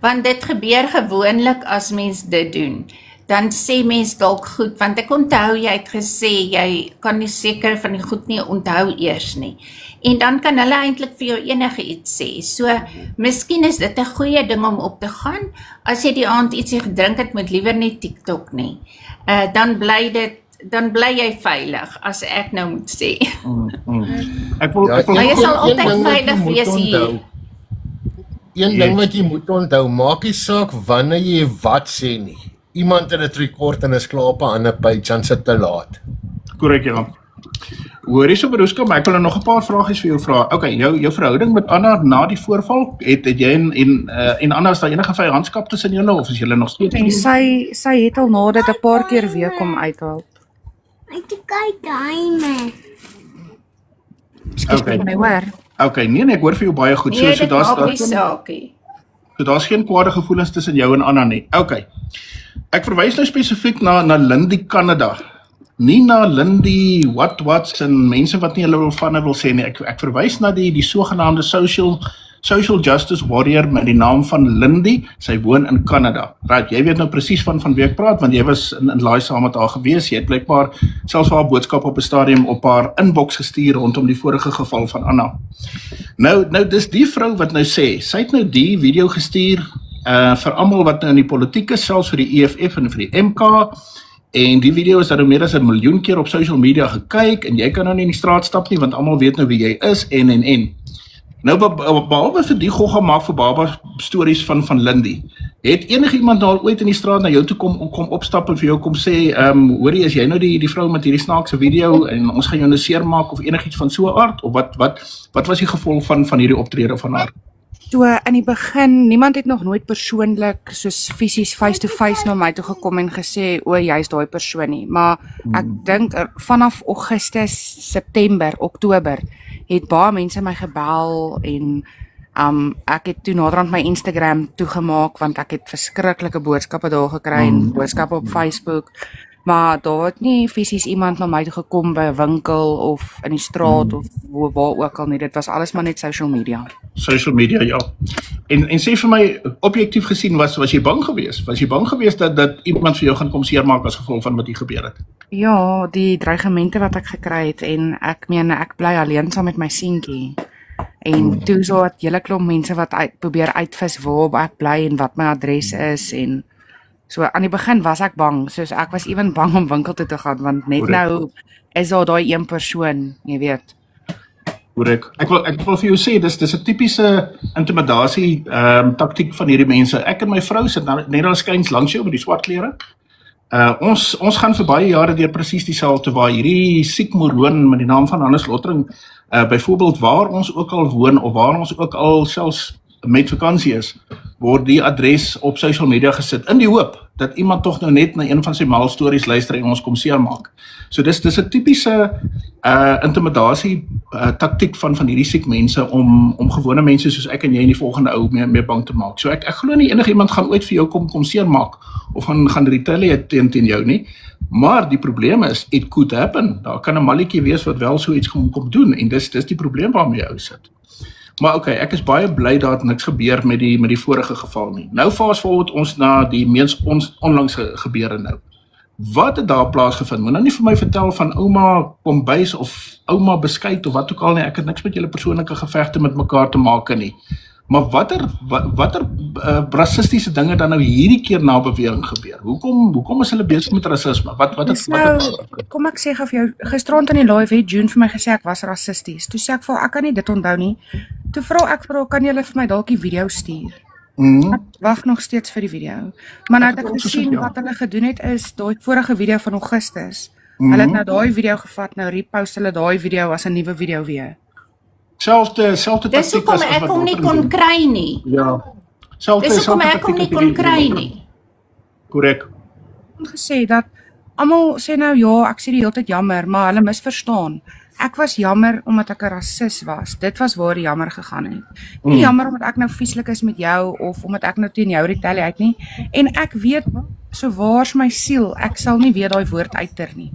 Want dit gebeur gewoonlik as mens dit doen. Dan sê mens dalk goed, want ek onthou jy het gesê jy kan nie seker van die goed nie onthou eers nie. En dan kan hulle eintlik vir jou enige iets sê. So, miskien is dit 'n goeie ding om op te gaan. As jy die aand ietsie gedrink het, moet liewer nie TikTok nie. Dan bly jy veilig, as ek nou moet sê. Ek wil Jy sal altyd veilig wees hier. Een ding wat jy moet onthou, maak nie saak wanneer jy wat sê nie. Iemand het dit rekord en is klaar op 'n ander page, dan sit te laat. Korrek, ja. Hoorie so Veruska, maar ek wil nog 'n paar vragies vir jou vra. Okay, jou verhouding met Anna na die voorval, het jy en Anna, is daar enige vyandskap tussen julle of is julle nog steeds? En sy het al na dit 'n paar keer weer kom uithaal. Ek kyk daai Okay. My hoor. Okay, nee, ek hoor vir jou baie goed. Nee, So dit maak nie saakie. So daar's geen kwade gevoelens tussen jou en Anna nie. Okay. Ek verwys nou spesifiek na Lindy Canada. Nie na Lindy what's en mense wat nie hulle wil sê nie. Ek verwys na die sogenaamde social justice warrior met die naam van Lindy. Sy woon in Kanada. Right, jy weet nou presies van wie ek praat, want jy was in laai saam met haar gewees. Jy het blykbaar selfs haar boodskap op 'n stadium op haar inbox gestuur rondom die vorige geval van Anna. Nou dis die vrou wat nou sê, sy het nou die video gestuur vir almal wat nou in die politiek is, selfs vir die EFF en vir die MK. En die video is nou meer as 1 miljoen keer op social media gekyk en jy kan nou nie in die straat stap nie want almal weet nou wie jy is en. Nou behalwe vir die gogga maak vir baba stories van Lindy. Het enigiemand nou al ooit in die straat na jou toe kom opstap en vir jou kom sê, hoorie, is jy nou die vrou met hierdie snaakse video en ons gaan jou nou seermaak of enigiets van so 'n aard of wat was die gevolg van hierdie optrede van haar? So in die begin, niemand het nog nooit persoonlik soos fisies face to face na my toe gekom en gesê, o, jy's daai persoon nie, maar ek dink vanaf Augustus, September, Oktober het baie mense my gebel en ek het toe naderhand my Instagram toegemaak want ek het verskriklike boodskappe daar gekry en boodskappe op Facebook, maar daar het nie fisies iemand na my toe gekom by 'n winkel of in die straat of waar ook al nie, dit was alles maar net social media. Social media, ja. En sê vir my, objektief gesien, was jy bang geweest? Was jy bang geweest dat iemand vir jou gaan kom seermaak as gevolg van wat hier gebeur het? Ja, die dreigemente wat ek gekry het en ek meen ek bly alleen saam met my seentjie. En toe so het hele klomp mense wat probeer uitvis waar ek bly en wat my adres is en so aan die begin was ek bang, soos ek was ewen bang om winkel toe te gaan want net nou is daar daai een persoon, jy weet. Korrek. Ek wil vir jou sê dis 'n tipiese intimidasie taktiek van hierdie mense. Ek en my vrou sit net al skuins langs jou met die swart klere. Ons gaan vir baie jare deur presies dieselfde waar hierdie siek moroon met die naam van Hannes Lottering byvoorbeeld waar ons ook al woon of waar ons ook al selfs met vakansie is, word die adres op social media gesit in die hoop dat iemand tog nou net na een van sy mal stories luister en ons kom seermaak. So dis 'n tipiese intimidasie taktiek van hierdie siek mense om gewone mense soos ek en jy in die volgende ou meer bang te maak. So ek glo nie enigiemand gaan ooit vir jou kom seermaak of gaan retaliate teen jou nie. Maar die probleem is, it could happen. Daar kan 'n malletjie wees wat wel so iets kom doen en dis die probleem waarmee jy ou sit. Maar okay, ek is baie bly dat niks gebeur met die vorige geval nie. Nou fast forward ons na die meens onlangs gebeure nou. Wat het daar plaasgevind? Moet nou nie vir my vertel van ouma kombuis of ouma beskuit of wat ook al nie. Ek het niks met julle persoonlike gevegte met mekaar te maak nie. Maar watter rassistiese dinge dan nou hierdie keer na bewering gebeur? Hoekom is hulle besig met rasisme? Kom ek sê gou vir jou, gisterand in die live het June vir my gesê ek was rassisties. Toe sê ek vir haar, ek kan nie dit onthou nie. Toe vra ek vir haar, kan julle vir my dalk die video stuur? Ek wag nog steeds vir die video. Maar nou het ek gesien wat hulle gedoen het is, daai vorige video van Augustus. Hulle het nou daai video gevat, nou repost hulle daai video as 'n nuwe video weer. Selfde dis hoekom ek hom nie kon kry nie. Ja. Dis hoekom ek hom nie kon kry nie. Korrek. Gesê dat almal sê nou ja, ek sê die hele tyd jammer, maar hulle misverstaan. Ek was jammer omdat ek 'n rassis was. Dit was waar die jammer gegaan het. Nie jammer omdat ek nou vieslik is met jou of omdat ek nou teen jou retaliate nie. En ek weet so waars my siel, ek sal nie weer daai woord uiter nie.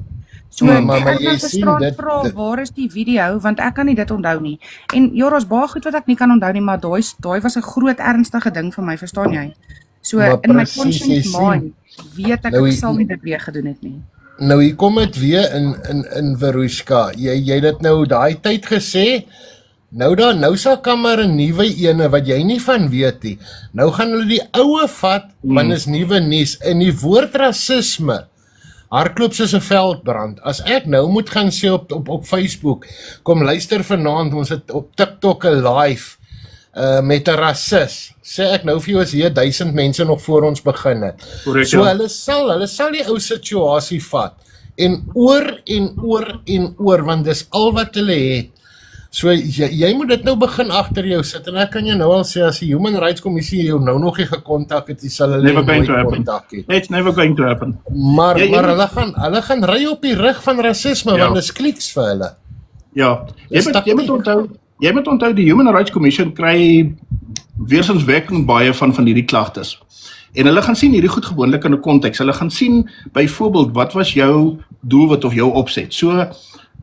So maar ek jy nou sien gisterand dit vra waar is die video want ek kan nie dit onthou nie. En ja, daar's baie goed wat ek nie kan onthou nie, maar daai was 'n groot ernstige ding vir my, verstaan jy? So Maar in my presies, jy conscious sien. mind weet ek Nou, ek sal nie dit weer gedoen het nie. Nou hier kom dit weer in Verushka. Jy dit nou daai tyd gesê. Nou sal kan maar 'n nuwe ene wat jy nie van weet nie. Nou gaan hulle die oue vat, want is nuwe nuus. In die woord rasisme hardloop soos 'n veldbrand. As ek nou moet gaan sê op Facebook, kom luister vanaand, ons het op TikTok 'n live met 'n rasis. Sê ek nou vir jou as hier 1000 mense nog voor ons begin het. Correct, So ja. hulle sal die ou situasie vat en oor want dis al wat hulle het. So jy moet dit nou begin agter jou sit en ek kan jou nou al sê as die Human Rights Commissie jou nou nog nie gekontak het, sal hulle Never going nooit to happen. kontak het. It's never going to happen. Maar Ja, jy maar moet- hulle gaan ry op die rug van rasisme Ja. want dis kliks vir hulle. Ja, Dis jy moet onthou die Human Rights Commission kry weerstandswekkend baie van hierdie klagtes. En hulle gaan sien hierdie goed gewoonlik in 'n konteks. Hulle gaan sien byvoorbeeld wat was jou doelwit of jou opset. So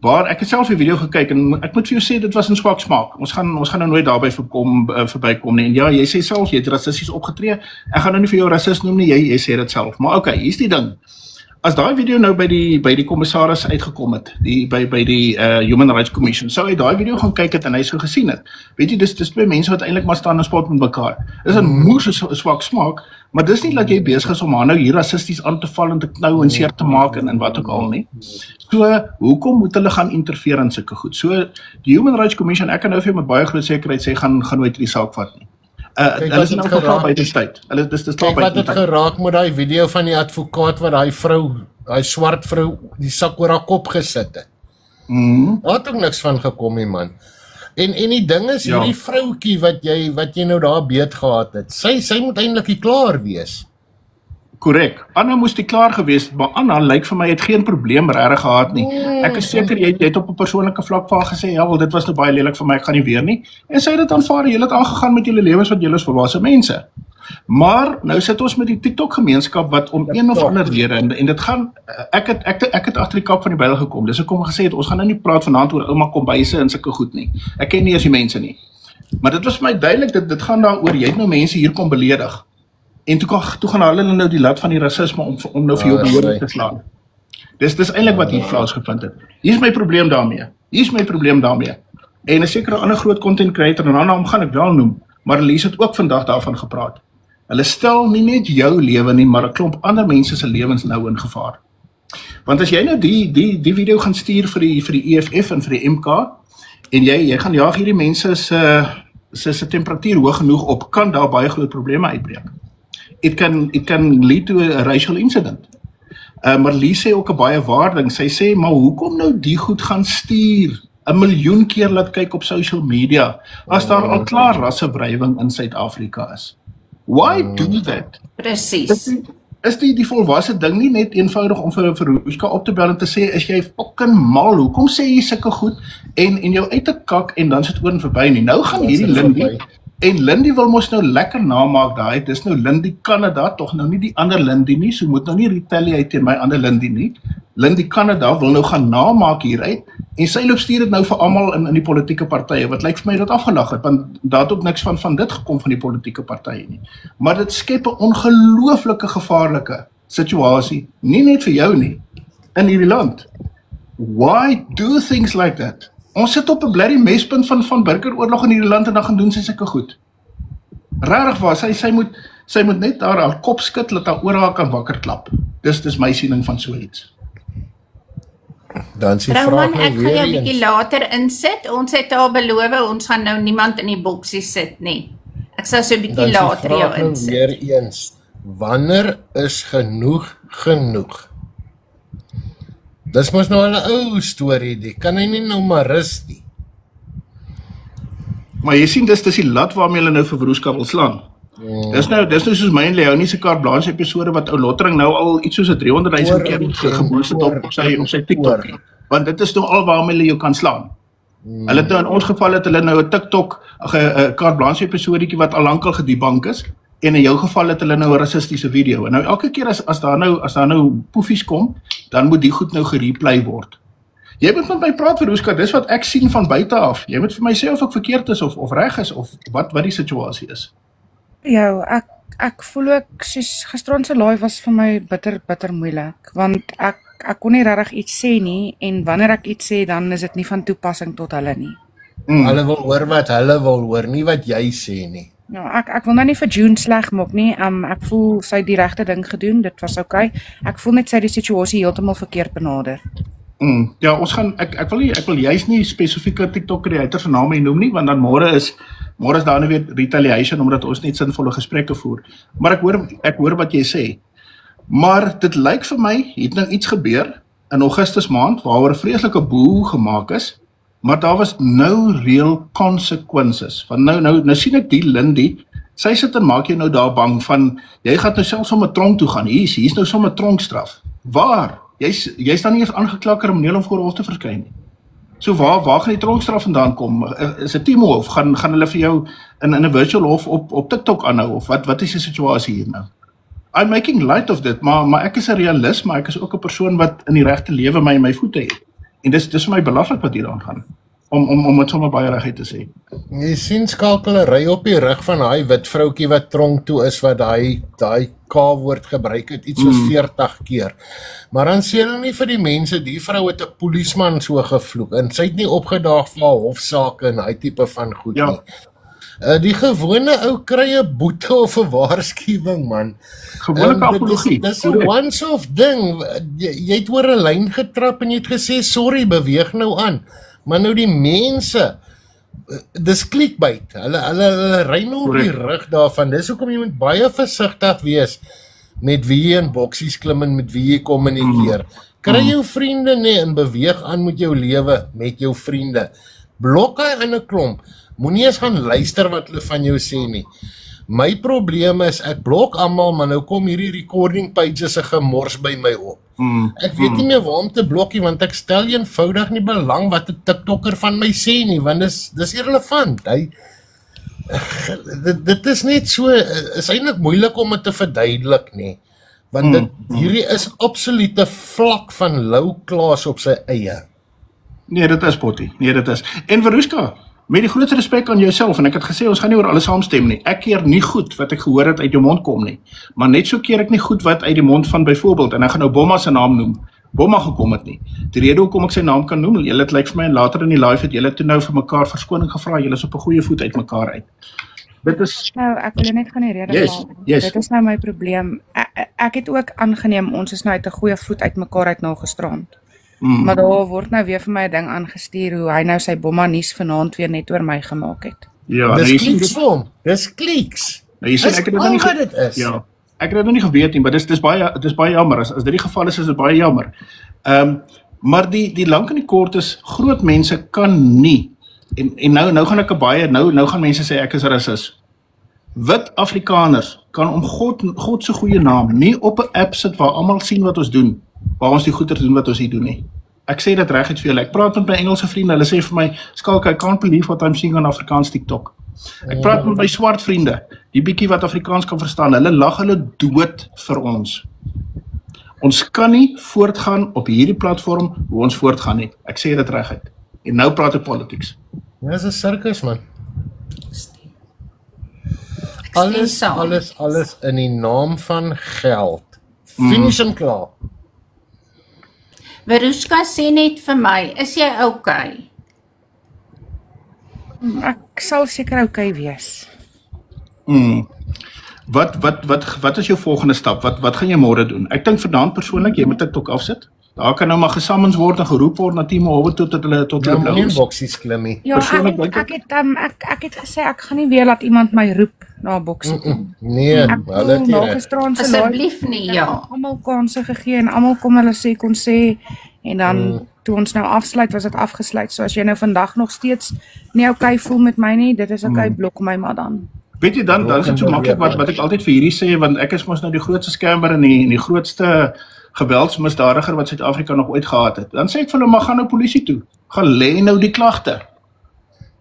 waar ek het self 'n video gekyk en ek moet vir jou sê dit was in swak smaak. Ons gaan nou nooit daarby verbykom nie. En ja, jy sê self jy het rassisties opgetree. Ek gaan nou nie vir jou rasis noem nie. Jy sê dit self. Maar okay, hier's die ding. As daai video nou by die kommissaris uitgekom het, by die Human Rights Commission, sou hy daai video gaan kyk het en hy sou gesien het. Weet jy, dis twee mense wat eintlik maar staan en spot met mekaar. Dis 'n moer so swak smaak, maar dis nie dat jy besig is om haar nou hier rassisties aan te val en te knou en seer te maak en wat ook al nie. So, hoekom moet hulle gaan interfereer in sulke goed? So, die Human Rights Commission, ek kan nou vir jou met baie groot sekerheid sê gaan nooit die saak vat nie. Hulle is in elk geval by die tyd. Hulle dis klaar Kyk by wat die het tyd. geraak met daai video van die advokaat wat daai swart vrou die sak oor haar kop gesit het. Daar het ook niks van gekom nie, man. En die ding is Ja. hierdie vroutjie wat jy nou daar beet gehad het. Sy moet eintlik klaar wees. Korrek. Anna moes dit klaar gewees het, maar Anna lyk vir my het geen probleem regtig gehad nie. Ek is seker jy het op 'n persoonlike vlak vir haar gesê, ja, wel dit was nou baie lelik vir my, ek gaan nie weer nie. En sy het dit aanvaar, julle het aangegaan met julle lewens wat julle is volwasse mense. Maar nou sit ons met die TikTok gemeenskap wat om een of ander rede en dit gaan ek het agter die kap van die byl gekom. Dis hoekom gesê het ons gaan nou nie praat vanaand oor ouma kombuise en sulke goed nie. Ek ken nie as die mense nie. Maar dit was vir my duidelik dit gaan daaroor jy het nou mense hier kom beledig. En toe gaan hulle nou die lat van die rasisme om nou vir jou behoorlik te slaan. Dis eintlik wat hier plaasgevind het. Hier's my probleem daarmee. En 'n sekere ander groot content creator en haar naam gaan ek wel noem, maar Elise het ook vandag daarvan gepraat. Hulle stel nie net jou lewe nie, maar 'n klomp ander mense se lewens nou in gevaar. Want as jy nou die video gaan stuur vir die EFF en vir die MK en jy gaan jaag hierdie mense se temperatuur hoog genoeg op, kan daar baie groot probleme uitbreek. It can lead to a racial incident. Maar Lee sê ook 'n baie waarding. Sy sê, maar hoekom nou die goed gaan stuur? 'n miljoen keer laat kyk op social media as daar al klaar rassewrywing in Suid-Afrika is. Why do that? Presies. Is die volwasse ding nie net eenvoudig om vir Verushka op te bel en te sê, is jy fucking mal, hoekom sê jy sulke goed en jou uit te kak en dan sit oor en verby nie. Nou gaan hierdie Lindy en Lindy wil mos nou lekker namaak daai, dis nou Lindy Canada, tog nou nie die ander Lindy nie, so moet nou nie retaliate teen my ander Lindy nie. Lindy Canada wil nou gaan namaak hieruit en sy loop stuur dit nou vir almal in die politieke partye wat lyk vir my dat afgelag het, want daar het ook niks van dit gekom van die politieke partye nie. Maar dit skep 'n ongelooflike gevaarlike situasie, nie net vir jou nie, in hierdie land. Why do things like that? Ons sit op 'n bloody mespunt van burgeroorlog in hierdie land en dan gaan doen sy sulke goed. Regtig waar, sy moet net haar kop skud dat haar oor haar kan wakker klap. Dis my siening van so iets. Dan sien Roman, vraag my ek gaan weer jou 'n eens. bietjie later insit. Ons het al beloof ons gaan nou niemand in die boksie sit nie. Ek sal so 'n bietjie Dan sien later jou vraag my insit. weer eens. Wanneer is genoeg genoeg? Dis mos nou 'n ou storie, die kan hy nie nou maar rus nie. Maar jy sien dis die lat waarmee hulle nou vir Verushka wil slaan. Dis nou soos my en Leonie se carte blanche episode wat ou Lottering nou al iets soos 300 000 keer geboos het op sy TikTok. Want dit is nou al waarmee hulle jou kan slaan. Hulle het nou in ons geval het hulle nou 'n TikTok 'n carte blanche episodetjie wat al lankal gedebank is en in jou geval het hulle nou 'n rassistiese video. En nou elke keer as daar nou poefies kom, dan moet die goed nou gereplay word. Jy moet met my praat, Veroska, dis wat ek sien van buite af. Jy moet vir my sê of ek verkeerd is of reg is of wat die situasie is. Ja, ek voel ook soos gisterand se live was vir my bitter moeilik, want ek kon nie regtig iets sê nie, en wanneer ek iets sê, dan is dit nie van toepassing tot hulle nie. Hulle wil hoor wat hulle wil hoor, nie wat jy sê nie. Ja, ek wil nou nie vir June sleg maak nie. Ek voel sy het die regte ding gedoen, dit was okay. Ek voel net sy die situasie heeltemal verkeerd benader. Ja, ons gaan ek wil juist nie spesifieke TikTok creators se name noem nie, want dan môre is daar nou weer retaliation omdat ons net sinvolle gesprekke voer. Maar ek hoor wat jy sê. Maar dit lyk vir my het nou iets gebeur in Augustus maand waaroor 'n vreeslike boel gemaak is, maar daar was no real consequences. Want nou sien ek die Lindy, sy sit en maak jou nou daar bang van jy gaan nou selfs sommer tronk toe gaan. Hier's nou sommer tronkstraf. Waar? Jy's dan nie eens aangekla krimineel om voor hof te verskyn nie. So waar gaan die tronkstraf vandaan kom? Is dit Timo-hof? Gaan hulle vir jou in 'n virtual hof op TikTok aanhou of wat is die situasie hier nou? I'm making light of dit, maar ek is 'n realist, maar ek is ook 'n persoon wat in die regte lewe my voete het. En dis vir my belaglik wat hier aangaan. Om dit sommer baie reguit te sê. Jy sien skakelery op die rug van daai wit vroutjie wat tronk toe is wat daai K-woord gebruik het iets soos 40 keer. Maar dan sê hulle nie vir die mense die vrou het 'n polisieman so gevloek en sy het nie opgedaag vir hofsaake en daai tipe van goed nie. Die gewone ou kry 'n boete of 'n waarskuwing, man. Gewone apologie. Dis 'n once-off ding. Jy het oor 'n lyn getrap en jy het gesê sorry, beweeg nou aan. Maar nou die mense, dis clickbait. Hulle ry nou op die rug daarvan. Dis hoekom jy moet baie versigtig wees met wie jy in boksies klim en met wie jy kommunikeer. Kry jou vriende nie en beweeg aan met jou lewe met jou vriende. Blok hy in 'n klomp. Moenie eens gaan luister wat hulle van jou sê nie. My probleem is ek blok almal, maar nou kom hierdie recording pages se gemors by my op. Ek weet nie meer waarom te blokkie, want ek stel eenvoudig nie belang wat 'n TikToker van my sê nie, want dis irrelevant. Dit is net so, is eintlik moeilik om dit te verduidelik nie. Want hierdie is absolute vlak van low class op sy eie. Nee, dit is Potty. Nee, dit is. En Veroska, met die grootste respek aan jouself, en ek het gesê, ons gaan nie oor alles saamstem nie. Ek keer nie goed wat ek gehoor het uit jou mond kom nie. Maar net so keer ek nie goed wat uit die mond van byvoorbeeld, en ek gaan nou Bomma se naam noem, Bomma gekom het nie. Die rede hoekom ek sy naam kan noem, julle het lyk vir my en later in die live het julle toe nou vir mekaar verskoning gevra, julle is op 'n goeie voet uit mekaar uit. Dit is Nou, ek wil net gaan die rede Yes. Dit is nou my probleem. Ek het ook aangeneem ons is nou uit 'n goeie voet uit mekaar uit gisterand. Maar daar word nou weer vir my 'n ding aangestuur hoe hy nou sy Bomma nuus vanaand weer net oor my gemaak het. Ja, dis kliks vir hom. Dis kliks. Nou jy sien ek het dit nou nie ja. Ek het dit nog nie geweet nie, maar dis baie jammer. As dit die geval is dit baie jammer. Maar die lank en die kort is groot mense kan nie en nou gaan ek nou gaan mense sê ek is rasis. Wit Afrikaners kan om God se goeie naam nie op 'n app sit waar almal sien wat ons doen, waar ons die goeie doen wat ons hier doen nie. Ek sê dit reguit vir julle. Ek praat met my Engelse vriende, hulle sê vir my, "Skalk, I can't believe what I'm seeing on Afrikaans TikTok." Ek praat met my swart vriende, die bietjie wat Afrikaans kan verstaan, hulle lag hulle dood vir ons. Ons kan nie voortgaan op hierdie platform hoe ons voortgaan nie. Ek sê dit reguit. En nou praat ek politics. Ja, dis 'n sirkus, man. Alles in die naam van geld. Finish hom klaar. Veroska sê net vir my, is jy okay? Ek sal seker okay wees. Wat is jou volgende stap? Wat gaan jy môre doen? Ek dink vanaand persoonlik, jy moet TikTok afsit. Daar kan nou maar gesammens word en geroep word na Timo-hof tot hulle blou is. Boksies klim nie. Ja, ek het gesê ek gaan nie weer laat iemand my roep na 'n boksie toe. Nee, hulle het nie. Asseblief nie, ja. Almal kansse gegee en almal kom hulle sê kon sê en dan toe ons nou afsluit was dit afgesluit. So as jy nou vandag nog steeds nie okay voel met my nie, dit is okay, blok my maar dan. Weet jy dan is dit so maklik wat ek altyd vir hierdie sê, want ek is mos nou die grootste scammer en die grootste geweldsmisdadiger wat Suid-Afrika nog ooit gehad het. Dan sê ek vir hulle, maar gaan nou polisie toe. Gaan lê nou die klagte.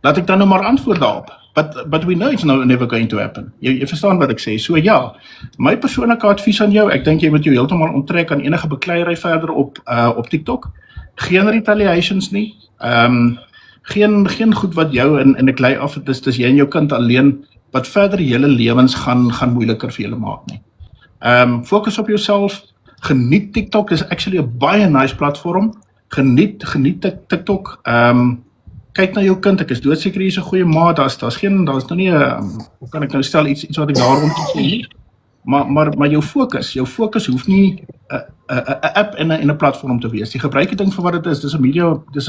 Laat ek dan nou maar antwoord daarop. But we know it's never going to happen. Jy verstaan wat ek sê. So ja, my persoonlike advies aan jou, ek dink jy moet jou heeltemal onttrek aan enige bekleierery verder op TikTok. Geen retaliations nie. Geen goed wat jou in 'n klei af, dis jy en jou kind alleen wat verder julle lewens gaan moeiliker vir julle maak nie. Fokus op jouself, geniet TikTok, dis actually 'n baie nice platform. Geniet TikTok. Kyk na jou kind, ek is doodseker jy is 'n goeie ma, daar's nou nie hoe kan ek nou stel iets wat ek daarom te sê nie. Maar jou fokus hoef nie 'n app en 'n platform te wees. Jy gebruik die ding vir wat dit is. Dis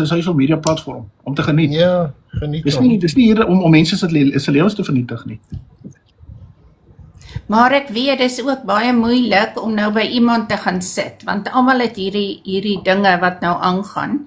'n social media platform om te geniet. Ja, geniet. Dis nie hier om mense se lewens te vernietig nie. Maar ek weet, dis ook baie moeilik om nou by iemand te gaan sit, want almal het hierdie dinge wat nou aangaan.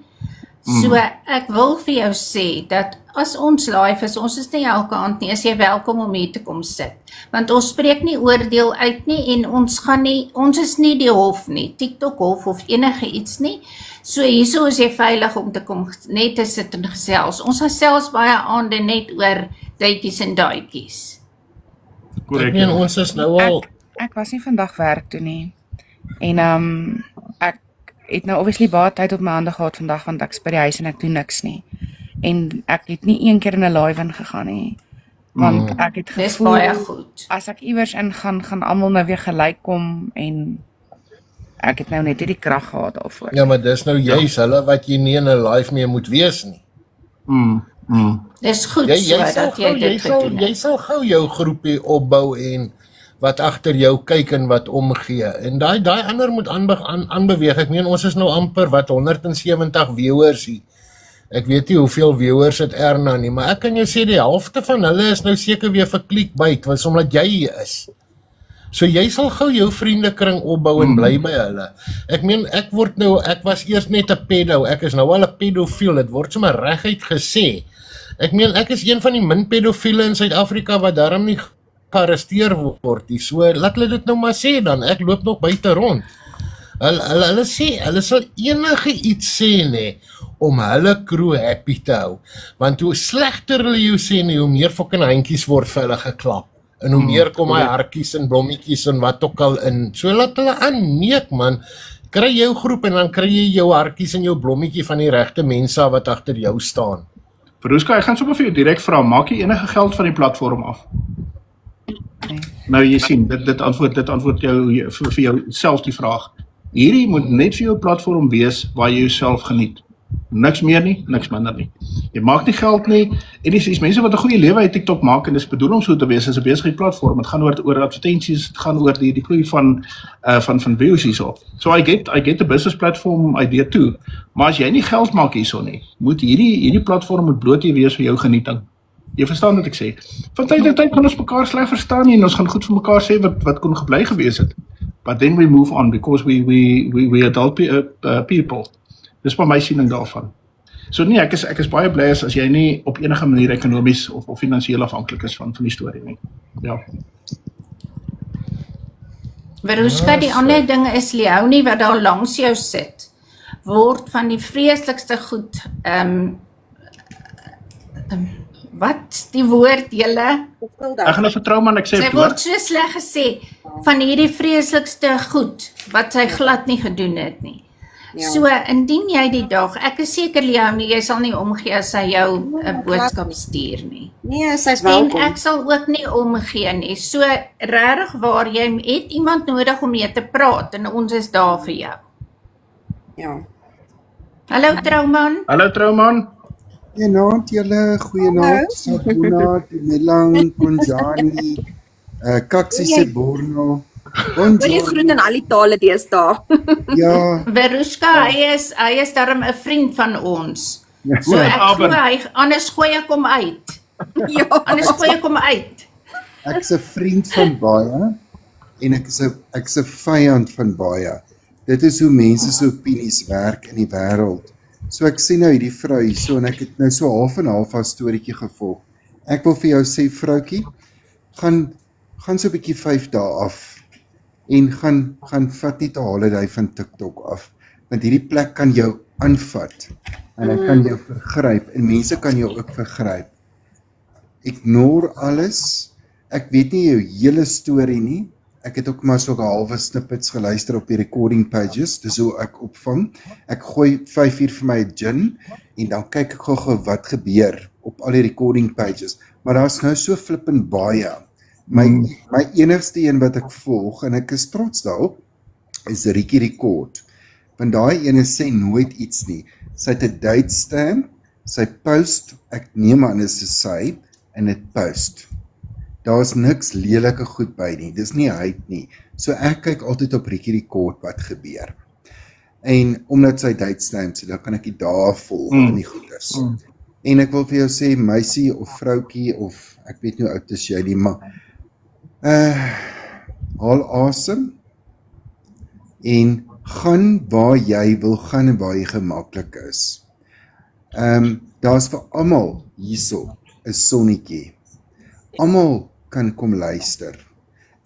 So ek wil vir jou sê, dat as ons live is, ons is nie elke aand nie, is jy welkom om hier te kom sit. Want ons spreek nie oordeel uit nie, en ons is nie die hof nie, TikTok hof of enige iets nie. So hierso is jy veilig om te kom net te sit en gesels. Ons gesels baie aande net oor duitjies en daadjies. Ek meen, ons is nou al... Ek was nie vandag werk toe nie. En ek het nou obviously baie tyd op my hande gehad vandag, want ek is by die huis en ek doen niks nie. En ek het nie een keer in 'n live ingegaan nie. Want ek het gevoel, dis baie goed. As ek iewers ingaan, gaan almal nou weer gelyk kom, en ek het nou net nie die krag gehad daarvoor. Ja, maar dis nou juist hulle wat jy nie in 'n live mee moet wees nie. Dis goed dat jy dit gedoen het. Jy sal gou jou groepie opbou en wat agter jou kyk en wat omgee. En daai ander moet aanbeweeg. Ek meen, ons is nou amper 170 viewers hier. Ek weet nie hoeveel viewers het Erna nie, maar ek kan jou sê die helfte van hulle is nou seker weer vir clickbait, want omdat jy hier is. So jy sal gou jou vriendekring opbou en bly by hulle. Ek meen, ek was eers net 'n pedo, ek is nou al 'n pedofiel, dit word sommer reguit gesê. Ek meen, ek is een van die min pedofiele in Suid-Afrika wat daarom nie gearresteer word nie. So laat hulle dit nou maar sê dan, ek loop nog buite rond. Hulle sê, hulle sal enige iets sê nie, om hulle crew happy te hou. Want hoe slegter hulle jou sê nie, hoe meer fucking handjies word vir hulle geklap. En hoe meer kom hy hartjies en blommetjies en wat ook al in. So laat hulle aanneek man, kry jou groep en dan kry jy jou hartjies en jou blommetjie van die regte mense wat agter jou staan. Veruska, ek gaan sommer vir jou direk vra, maak jy enige geld van die platform af? Nou jy sien, dit antwoord jou vir jou self die vraag. Hierdie moet net vir jou platform wees waar jy jouself geniet. Niks meer nie, niks minder nie. Jy maak nie geld nie, en dis mense wat 'n goeie lewe uit TikTok maak, en dis bedoel om so te wees, is 'n besigheidsplatform. Dit gaan oor advertensies, dit gaan oor die vloei van views hierso. So I get the business platform idea too. Maar as jy nie geld maak hierso nie, moet hierdie platform moet bloot wees vir jou genieting. Jy verstaan wat ek sê. Van tyd tot tyd gaan ons mekaar sleg verstaan nie, en ons gaan goed vir mekaar sê wat kon gebly gewees het. But then we move on, because we adult people. Dis maar my siening daarvan. So nee, ek is baie bly as jy nie op enige manier ekonomies of finansiëel afhanklik is van die storie nie. Ja. Veruska, die ander ding is Leonie wat daar langs jou sit, word van die vreeslikste goed, wat die woord julle? Ek gaan nou vertrou man, ek sê sy word so sleg gesê, van hierdie vreeslikste goed, wat sy glad nie gedoen het nie. Ja. So, indien jy die dag, ek is seker Leonie, jy sal nie omgee as sy jou 'n boodskap stuur nie. Nee, sy's welkom. En ek sal ook nie omgee nie. So, regtig waar, jy het iemand nodig om mee te praat, en ons is daar vir jou. Ja. Hallo Trouman. Hallo Trouman. Goeienaand julle, goeienaand, Sakuna, Melang, Punjani, Kaksi se Borno. Wil jy groet in al die tale deesdae? Ja. Veruska, hy is darm 'n vriend van ons. So ek glo anders gooi ek hom uit. Ja, anders gooi ek hom uit. Ek's 'n vriend van baie en ek's 'n vyand van baie. Dit is hoe mense se opinies werk in die wêreld. So ek sien nou hierdie vrou hierso en ek het nou so half en half haar storieetjie gevolg. Ek wil vir jou sê vroutjie, gaan so 'n bietjie 5 dae af. En gaan vat net 'n holiday van TikTok af, want hierdie plek kan jou aanvat, en hy kan jou vergryp, en mense kan jou ook vergryp. Ignore alles. Ek weet nie jou hele storie nie. Ek het ook maar so 'n halwe snippets geluister op die recording pages, dis hoe ek opvang. Ek gooi 5 uur vir my gin en dan kyk ek gou wat gebeur op al die recording pages. Maar daar's nou so flippend baie. My enigste een wat ek volg en ek is trots daarop is Ricky Record. Want daai ene sê nooit iets nie. Sy het 'n date stamp, sy post, ek neem aan is sy en dit post. Daar's niks lelike goed by nie, dis nie hype nie. So ek kyk altyd op Ricky Record wat gebeur. En omdat sy date stamp sê, dan kan ek die dae volg in die goeders. En ek wil vir jou sê, meisie of vroukie of ek weet nie hoe oud is jy nie, maar haal asem en gaan waar jy wil gaan en waar jy gemaklik is. Daar's vir almal hierso 'n sonnetjie. Almal kan kom luister.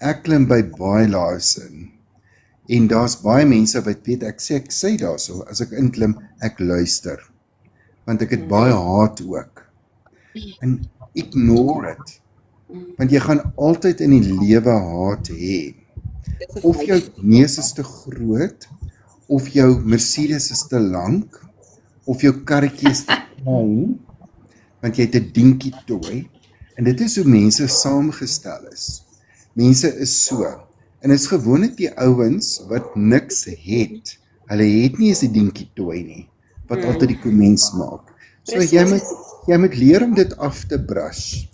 Ek klim by baie laas in. En daar's baie mense wat weet ek sê daarso, as ek inklim, ek luister. Want ek het baie haat ook. En ignore it. Want jy gaan altyd in die lewe haat hê. Of jou neus is te groot, of jou Mercedes is te lank, of jou karretjie is te klein, want jy het 'n dinkie toy. En dit is hoe mense saamgestel is. Mense is so. En is gewoonlik die ouens wat niks het. Hulle het nie eens die dinkie toy nie, wat altyd die komens maak. So jy moet leer om dit af te brush.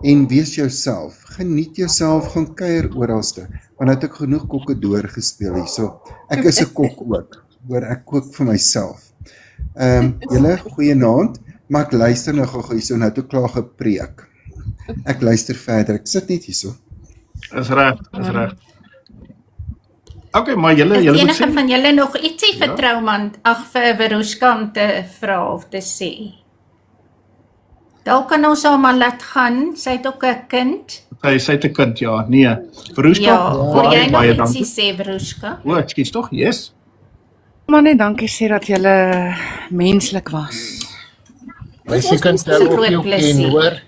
En wees jouself. Geniet jouself, gaan kuier oralste. Want het ek genoeg kokkedoor gespeel hier. So, ek is 'n kok ook. Hoor, ek kook vir myself. Julle, goeienaand. Maar ek luister nou gou hierso, nou toe klaar gepreek. Ek luister verder, ek sit net hierso. Is reg. Okay, maar julle moet sê. Enige van julle nog ietsie vir Trouman, vir Verushka om te vra of te sê? Dalk kan ons haar maar laat gaan, sy het ook 'n kind. Sy het 'n kind, ja, nee. Verushka, wil jy nog ietsie sê, Verushka? Ekskuus tog, yes. Maar net dankie sê dat julle menslik was. Meisie kan tel op jou ken, hoor.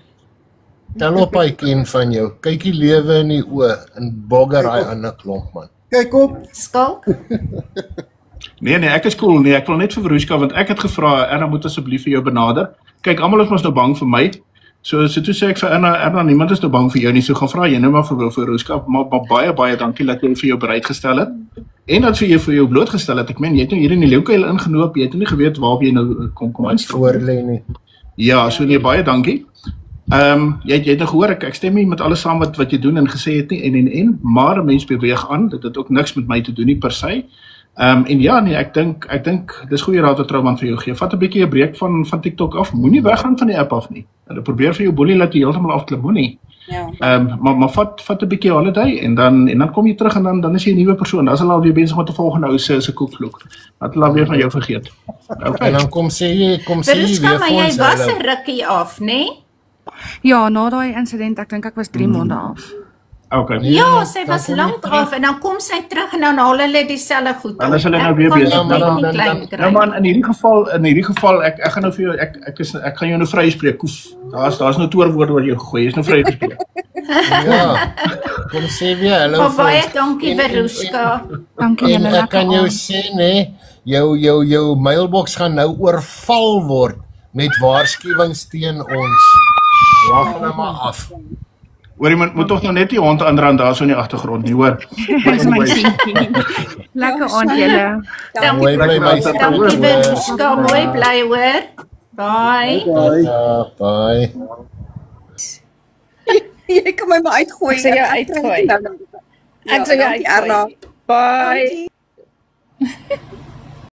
Tel op hy ken van jou. Kyk die lewe in die oë en bogger hy ander klomp man. Kyk op. Skalk. Nee, ek is cool. Nee, ek wil net vir Verushka want ek het gevra, Erna moet asseblief vir jou benader. Kyk, almal is mos nou bang vir my. So toe sê ek vir Erna, niemand is nou bang vir jou nie. So gaan vra jy nou maar vir Verushka, maar baie dankie dat jy vir jou bereid gestel het. En dat vir jou blootgestel het. Ek meen, jy het nou hier in die leeukuil ingenoop. Jy het nie geweet waarop jy nou kom uitstap. Voorlê nie. Ja, so nee, baie dankie. Jy het nou gehoor, ek stem nie met alles saam wat jy doen en gesê het nie, en, maar 'n mens beweeg aan, dit het ook niks met my te doen nie per se. En ja, nee, ek dink dis goeie raad wat Trouman vir jou gee. Vat 'n bietjie 'n breek van TikTok af. Moenie weggaan van die app af nie. Hulle probeer vir jou boelie laat jy heeltemal afklim, moenie. Ja. Maar vat 'n bietjie holiday en dan kom jy terug en dan is jy 'n nuwe persoon. Dan is hulle alweer besig met 'n volgende ou se koekvloek. Dat hulle weer van jou vergeet. Okay. En dan kom sê jy weer vir ons. Jy was 'n rukkie af, né? Nee? Ja, na daai insident, ek dink ek was 3 maande af. Okay. Ja, sy was lank af en dan kom sy terug en dan haal hulle dieselfde goed. Dan is hulle nou weer besig. Nou man, in hierdie geval ek gaan nou vir jou ek gaan jou nou vryspreek. Koef. Daar's nou toorwoorde wat jy gegooi. Jy's nou vrygespreek. Ja. Kom sê weer hallo. Baie dankie Verushka. Dankie julle. Ek kan jou sê nê, jou mailbox gaan nou oorval word met waarskuwings teen ons. Wag nou maar af. Hoor jy moet tog nou net die hond aanrand daar so in die agtergrond nie, hoor. Dis my seentjie. Lekker aand julle. Dankie Verushka, mooi bly hoor. Bye. Bye. Jy kan my maar uitgooi. Ek sê jy uitgooi. Bye.